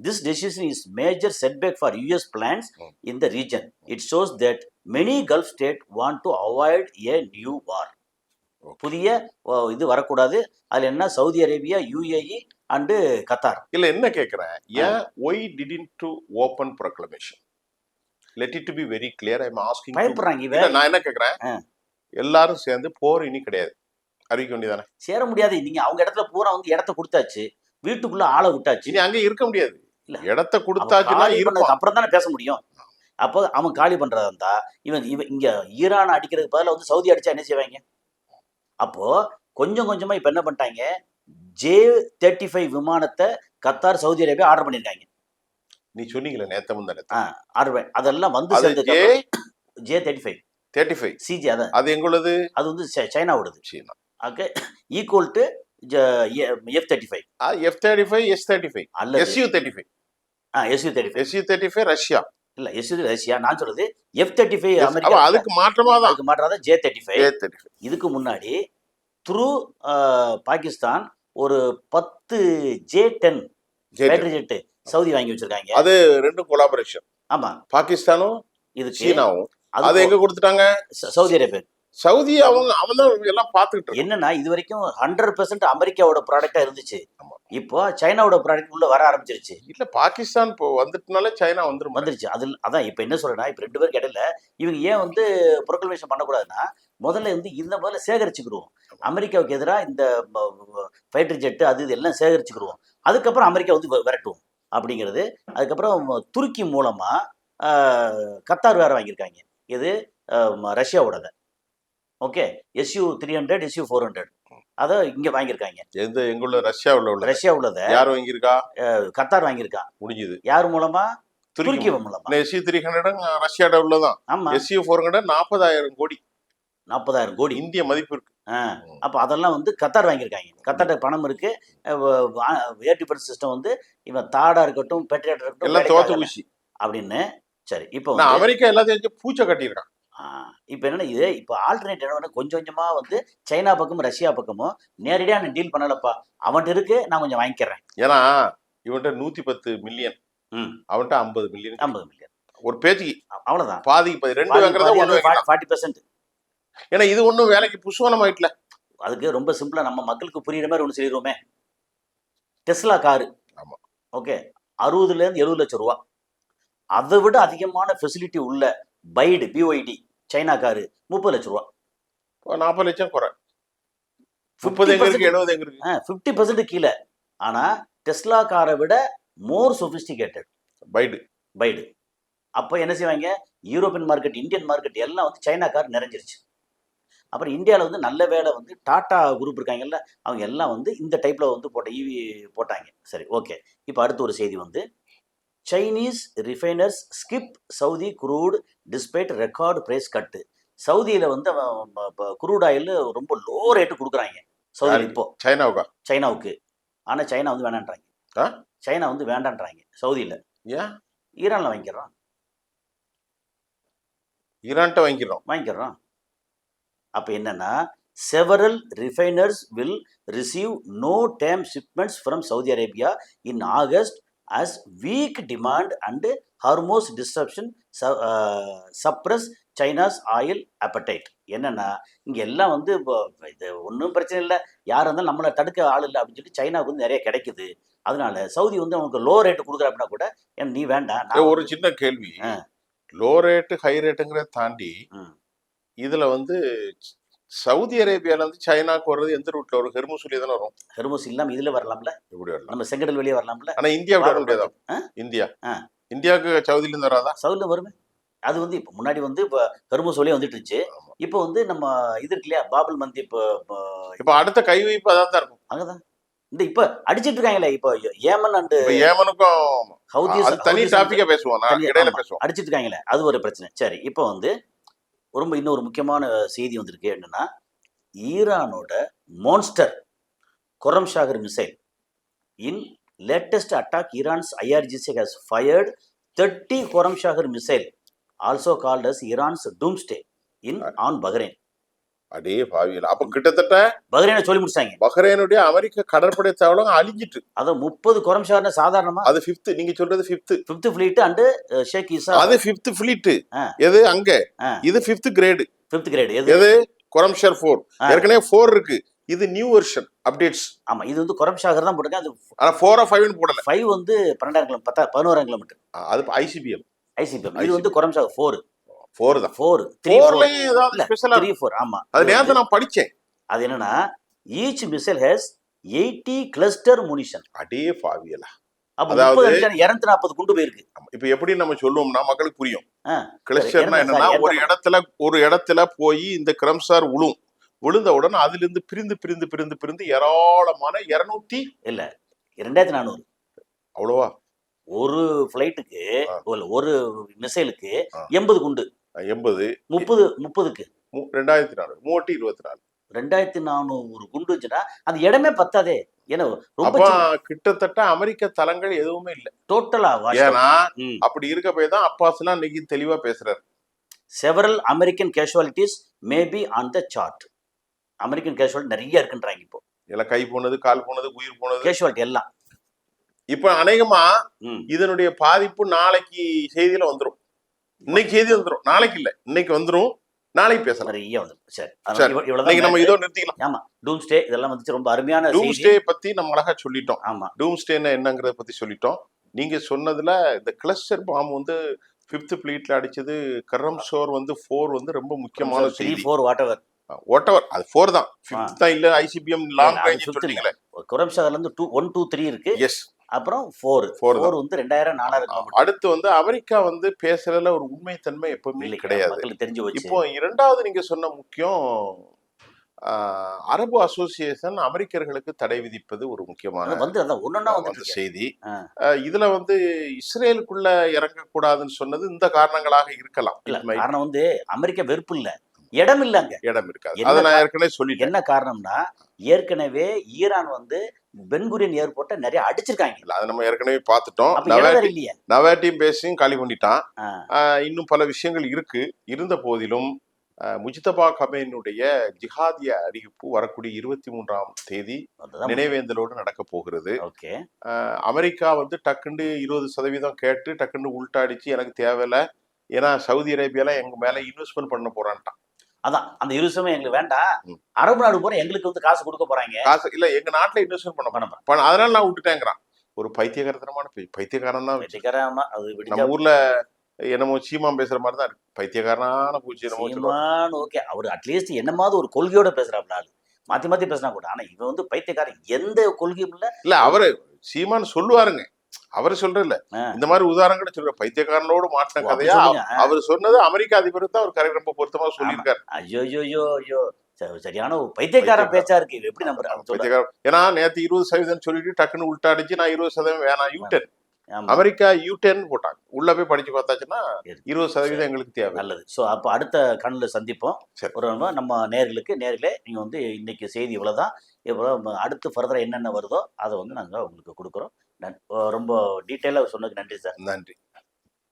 This decision is major setback for US plans in the region. It shows that many Gulf states want to avoid a new war. புதிய இது வரக்கூடாது. அதுல என்ன Saudi Arabia, UAE and Qatar. இல்ல என்ன கேக்குறேன், ஏன் why didn't to open proclamation? Let it to be very clear. I am asking. பயப்படுறாங்க. நான் என்ன கேக்குறேன், எல்லாரும் சேர்ந்து போர் இனி கிடையாது அறிவிக்க வேண்டியதானே? சேர முடியாது. நீங்க அவங்க இடத்துல பூரா வந்து இடத்த கொடுத்தாச்சு, வீட்டுக்குள்ள ஆளை விட்டாச்சு, இனி அங்க இருக்க முடியாது. இடத்த கொடுத்தாச்சுன்னா அப்புறம் தானே பேச முடியும். அப்போ அவன் காலி பண்றதா இருந்தா இவன் இங்க ஈரான் அடிக்கிறதுக்கு பதிலா வந்து சவுதி அடிச்சா என்ன செய்வாங்க? அப்போ கொஞ்சம் கொஞ்சமா இப்ப என்ன பண்ணிட்டாங்க, J-35 விமானத்தை கத்தார், சவுதி அரேபியா ஆர்டர் பண்ணிருக்காங்க. நீ சொன்னீங்களே நேத்து முந்தானே ஆர்டர், அதெல்லாம் வந்து J-35 35 சிஜி அதான் அது எங்குள்ளது? அது வந்து சைனாவோடது. சீனா. Okay, equal to F-35 F-35 S-35 அல்லது Su-35 Su-35 Su-35 ரஷ்யா. இல்ல Su ரஷ்யா. நான் சொல்றது F-35 அமெரிக்கா. அதுக்கு மாற்றமா தான் அதுக்கு மாற்றாதான் J-35. J-35. இதுக்கு முன்னாடி த்ரூ பாகிஸ்தான் ஒரு 10 J-10 பேட்டரி ஜெட் சவுதி வாங்கி வச்சிருக்காங்க. அது ரெண்டும் கொலாபரேஷன். ஆமா, பாகிஸ்தானும் இதுக்கு சீனாவும். அது எங்க கொடுத்துட்டாங்க? Saudi Arabia. சவுதி அவன் தான் எல்லாம் பார்த்துக்கிட்டு இருக்கான். என்னன்னா இது வரைக்கும் 100% அமெரிக்காவோட ப்ராடக்டா இருந்துச்சு. இப்போ சைனாவோட ப்ராடக்ட் உள்ள வர ஆரம்பிச்சிருச்சு. இல்ல பாகிஸ்தான் இப்போ வந்துட்டனால சைனா வந்துருச்சு. அதான் இப்ப என்ன சொல்றேன்னா, இப்ப 2 பேருக்கு இடையில இவங்க ஏன் வந்து ப்ரொக்ளமேஷன் பண்ணக்கூடாதுன்னா, முதல்ல சேகரிச்சுக்கிடுவோம். அமெரிக்காவுக்கு எதிராக இந்த ஃபைட்டர் ஜெட் அது இது எல்லாம் சேகரிச்சுக்கிடுவோம். அதுக்கப்புறம் அமெரிக்கா வந்து விரட்டுவோம் அப்படிங்கிறது. அதுக்கப்புறம் துருக்கி மூலமா கத்தார் வேற வாங்கியிருக்காங்க. இது ரஷ்யாவோடத. ஓகே, Su-300 Su-400 அதை இங்க வாங்கியிருக்காங்க. எங்குள்ள ரஷ்யா உள்ளத யார் வாங்கியிருக்கா? கத்தார் வாங்கியிருக்கா. முடிஞ்சது. யார் மூலமா? துருக்கி மூலமா. Su-300 ரஷ்யாவோட உள்ளதான். ஆமா, Su-400 40,000 கோடி. 40,000 கோடி இந்திய மதிப்பு இருக்கு. அப்ப அதெல்லாம் வந்து கத்தார் வாங்கியிருக்காங்க. கத்தார்ட்ட பணம் இருக்கு. ஏர் டிஃபென்ஸ் சிஸ்டம் வந்து இவன் தாடா இருக்கட்டும், பெட்ரியாட் இருக்கட்டும், எல்லாம் தோத்து ஊசி அப்படின்னு. சரி, இப்போ அமெரிக்கா எல்லாத்தையும் பூச்சை கட்டியிருக்கான். இப்போ என்னன்னா, இது இப்போ ஆல்டர்னேட் என்ன கொஞ்சம் கொஞ்சமா வந்து சைனா பக்கமும் ரஷ்யா பக்கமும் நேரடியா நான் டீல் பண்ணலப்பா, அவன்கிட்ட இருக்கு, நான் கொஞ்சம் வாங்கிக்கிறேன். ஏன்னா இவன்கிட்ட 110 மில்லியன், அவன்கிட்ட 50 மில்லியன். 50 மில்லியன் ஒரு பேச்சுக்கு அவ்வளவுதான். பாதிக்கு 2 வாங்குறதா 40%. ஏன்னா இது ஒன்றும் வேலைக்கு புஷ்வானம் ஆயிட்டல. அதுக்கு ரொம்ப சிம்பிளா நம்ம மக்களுக்கு புரியுற மாதிரி ஒன்று சொல்லிடுவோமே. டெஸ்லா காரு, ஆமா, ஓகே, 60 to 70 லட்சம் ரூபா. அதை விட அதிகமான ஃபெசிலிட்டி உள்ள BYD சைனா காரு 30 லட்சம் ரூபா. 40 லட்சம் குறை. 30 எங்க இருக்கு, 70 எங்க இருக்கு? 50% கீழே. ஆனா டெஸ்லா காரை விட மோர் சொபிஸ்டிகேட்டட் பைடு. அப்போ என்ன செய்வாங்க, யூரோப்பியன் மார்க்கெட், இந்தியன் மார்க்கெட் எல்லாம் வந்து சைனா கார் நிறைஞ்சிருச்சு. அப்புறம் இந்தியாவில் வந்து நல்ல வேலை வந்து டாடா குரூப் இருக்காங்கல்ல, அவங்க எல்லாம் வந்து இந்த டைப்ல வந்து ஈவி போட்டாங்க. சரி, ஓகே. இப்போ அடுத்த ஒரு செய்தி வந்து, Chinese refiners skip Saudi crude despite record price cut. சவுதியில் வந்து குரூட் ஆயில் ரொம்ப லோ ரேட்டு கொடுக்குறாங்க சவுதி இப்போ சைனாவுக்கு. ஆனால் சைனா வந்து வேண்டான்றாங்க. சவுதியில் ஏன்? ஈரானில் வாங்கிக்கிறோம். அப்போ என்னன்னா, several refiners will receive no term shipments from Saudi Arabia in August as weak demand and Hormuz disruption suppress China's oil appetite. என்னன்னா இங்க எல்லாம் வந்து இது ஒன்றும் பிரச்சனை இல்லை, யாரும் இருந்தாலும் நம்மளை தடுக்க ஆள் இல்லை அப்படின்னு சொல்லி சைனாவுக்கு வந்து நிறைய கிடைக்குது. அதனால சவுதி வந்து அவங்களுக்கு லோ ரேட்டு கொடுக்குற அப்படின்னா கூட நீ வேண்டாம். ஒரு சின்ன கேள்வி, லோ ரேட்டு ஹை ரேட்டுங்கிறத தாண்டி இதுல வந்து சவுதி அரேபியால இருந்து சைனாக்கு வர்றது எந்த ரூட்ல வரும்? ஹெர்முஸ் வழியா தானே வரும். ஹெர்முஸ் இல்லாம இதுல வரலாம்ல, எப்படி வரலாம்? நம்ம செங்கடல் வழியா வரலாம்ல. ஆனா இந்தியா விட முடியாதா? இந்தியாவுக்கு சவுதியில இருந்து வராதா? சவுதியில வருமே. அது வந்து இப்போ முன்னாடி வந்து இப்போ ஹெர்முஸ் வழியா வந்துட்டு இருந்துச்சு. இப்போ வந்து நம்ம இது இருக்கு இல்லையா, பாபுல் மந்தி, இப்போ அடுத்த கை வைப்பு அதான் தான் இருக்கும். அங்கதான் இந்த இப்ப அடிச்சிட்டு இருக்காங்களே, இப்போ ஏமன் அண்ட் ஏமனுக்கும் ஹவுதிஸ் தனி டாபிக்கா பேசுவோம், இடையில பேசுவோம், அடிச்சிட்டு இருக்காங்களே, அது ஒரு பிரச்சனை. சரி, இப்போ வந்து இன்னொரு முக்கியமான செய்தி வந்திருக்கு. என்னன்னா, ஈரானோட monster Khorramshahr missile in latest attack Iran's IRGC has fired 30 Khorramshahr missile also called as Iran's doomsday in on Bahrain. அடே பாவியல, அப்ப கிட்டத்தட்ட பஹ்ரைனை சொல்லி முடிச்சாங்க. பஹ்ரைனுடைய அமெரிக்க கடற்படை தளம் அழிஞ்சிட்டு. அது 30 கொரம்ஷாகர்னா சாதாரணமா? அது 5th, நீங்க சொல்றது 5th ஃப்ளீட் அண்ட் ஷேக் ஈசா. அது 5th ஃப்ளீட். எது அங்க? இது 5th கிரேட். எது? கொரம்ஷார் 4. ஏற்கனவே 4 இருக்கு, இது நியூ வெர்ஷன் அப்டேட்ஸ். ஆமா, இது வந்து கொரம்ஷாகர் தான் போட்டுருக்காங்க. அது ஆனா 4 or 5 னு போடல. 5 வந்து 11 கிலோமீட்டர். அது ICBM. இது வந்து கொரம்ஷாகர் 4 தான். 4 3 ஏதாவது ஸ்பெஷலா 4. ஆமா, அது நேத்து நான் படிச்சேன். அது என்னன்னா, each missile has 80 cluster munition. அடே பாவியலா, அதாவது 240 குண்டு போயிருக்கு. இப்ப எப்படி நம்ம சொல்லுவோம்னா மக்களுக்கு புரியும். கிளஸ்டர்னா என்னன்னா, ஒரு இடத்துல போய் இந்த கிரம்சார் விழுந்த உடனே அதுல இருந்து பிரிந்து ஏராளமான 200 இல்ல 2400 அவ்வளவா ஒரு பிளைட்டுக்கு, ஒரு மிசைலுக்கு 80 குண்டு. 80 30க்கு 2400 24 2400 குண்டு இருந்துச்சுன்னா அந்த இடமே பத்தாதே. ஏன்னா ரொம்ப அப்ப கிட்டத்தட்ட அமெரிக்க தளங்கள் எதுவுமே இல்ல டோட்டலா ஏன்னா அப்படி இருக்க போய் தான் அப்பாஸ் எல்லாம் இன்னைக்கு தெளிவா பேசுறாரு. Several American casualties maybe on the chart. American casualty நிறைய இருக்குன்றாங்க இப்போ. எல்லாம் கை போனது, கால் போனது, உயிர் போனது, கேஷுவாலிட்டி எல்லாம். இப்ப அநேகமா இதனுடைய பாதிப்பு நாளைக்கு செய்தியில வந்துரும். இன்னைக்கு செய்தி வந்துரும், நாளைக்கு இல்ல, இன்னைக்கு வந்துரும், நாளைக்கு பேசலாம். நிறைய வந்துரும். சரி, இன்னைக்கு நம்ம இதோ நிறுத்திக்கலாம். ஆமா, டூம்ஸ்டே இதெல்லாம் வந்து ரொம்ப அருமையான டூம்ஸ்டே பத்தி நம்ம அழகா சொல்லிட்டோம். ஆமா, டூம்ஸ்டேன்னா என்னங்கறத பத்தி சொல்லிட்டோம். நீங்க சொன்னதுல இந்த கிளஸ்டர் பாம் வந்து 5th ஃப்ளீட்ல அடிச்சது, கரம் ஷோர் வந்து 4 வந்து ரொம்ப முக்கியமான செய்தி. 3, 4 வாட்டவர் அது 4 தான், 5th தான் இல்ல. ICBM லாங் ரேஞ்ச் சொல்றீங்களே, கரம் ஷோர்ல இருந்து 1, 2, 3 இருக்கு. எஸ், அப்புறம் 4 வந்து 2000 4000. அடுத்து வந்து அமெரிக்கா வந்து பேசுறதுல ஒரு உண்மைத்தன்மை எப்பவுமே கிடையாது. தெரிஞ்சு போச்சு. இப்போ இரண்டாவது நீங்க சொன்ன முக்கியம், அரபு அசோசியேஷன் அமெரிக்கர்களுக்கு தடை விதிப்பது ஒரு முக்கியமான செய்தி. இதுல வந்து இஸ்ரேலுக்குள்ள இறங்கக்கூடாதுன்னு சொன்னது இந்த காரணங்களாக இருக்கலாம். காரணம் வந்து அமெரிக்கா வெறுப்பு இல்ல, இடம் இல்லங்க, இடம் இருக்காது. அதை நான் ஏற்கனவே சொல்லிட்டேன். என்ன காரணம்னா, ஏற்கனவே ஈரான் வந்து பென்குரியன் ஏர்போர்ட்டை நிறைய அடிச்சிருக்காங்க. அதை நம்ம ஏற்கனவே பார்த்துட்டோம். நவாட்டியும் பேசியும் காலி பண்ணிட்டான். இன்னும் பல விஷயங்கள் இருக்கு. இருந்த போதிலும் முஜ்தபா கமேனுடைய ஜிஹாதிய அறிவிப்பு வரக்கூடிய 23ஆம் தேதி நினைவேந்தலோடு நடக்க போகிறது. அமெரிக்கா வந்து டக்குண்டு 20% கேட்டு டக்குண்டு உள்டாடிச்சு, எனக்கு தேவையில்ல, ஏன்னா சவுதி அரேபியால எங்க மேல இன்வெஸ்ட்மெண்ட் பண்ண போறான்ட்டான். அதான் அந்த 20% எங்களுக்கு வேண்டாம், அரபு நாடு போற எங்களுக்கு வந்து காசு கொடுக்க போறாங்க, காசு இல்ல எங்க நாட்டுல இன்வெஸ்ட்மெண்ட் பண்ண, அதனால நான் விட்டுட்டேங்கிறான். ஒரு பைத்தியகாரத்தனமான பைத்தியக்காரன் தான். நம்ம ஊர்ல என்னமோ சீமான் பேசுற மாதிரி தான் இருக்கு. பைத்தியக்காரனான பூச்சி ஓகே, அவர் அட்லீஸ்ட் என்னமாவது ஒரு கொள்கையோட பேசுறாப்ல, மாத்தி மாத்தி பேசினா கூட. ஆனா இவன் வந்து பைத்தியக்காரன், எந்த கொள்கையும் இல்ல. அவரு சீமான் சொல்லுவாருங்க, அவரு சொல்றதில்ல, இந்த மாதிரி உதாரணங்களை சொல்ற. பைத்தியக்காரனோடு மாட்டின கதையா அவர் சொன்னது அமெரிக்க அதிபர் தான் ஒரு கரை ரொம்ப பொருத்தமா சொல்லியிருக்காரு. ஐயோ சரியான பைத்தியக்காரன் பேச்சா இருக்கு. எப்படி நம்புறாங்க? ஏன்னா நேத்து 20% சொல்லிட்டு டக்குன்னு உள்டாடிச்சு, நான் 20% வேணாம், யூட்டர்ன். அமெரிக்கா யூ10 போட்டாங்க. உள்ள போய் படிச்சு பார்த்தாச்சுன்னா 20% எங்களுக்கு தேவை. நல்லது. ஸோ அப்போ அடுத்த கண்ணில் சந்திப்போம். ஒரு நம்ம நேர்களே நீங்க வந்து இன்னைக்கு செய்தி இவ்வளவுதான். இவ்வளோ அடுத்து ஃபர்தரா என்னென்ன வருதோ அதை வந்து நாங்கள் உங்களுக்கு கொடுக்குறோம். ரொம்ப டீட்டெயிலாக சொன்னதுக்கு நன்றி சார். நன்றி.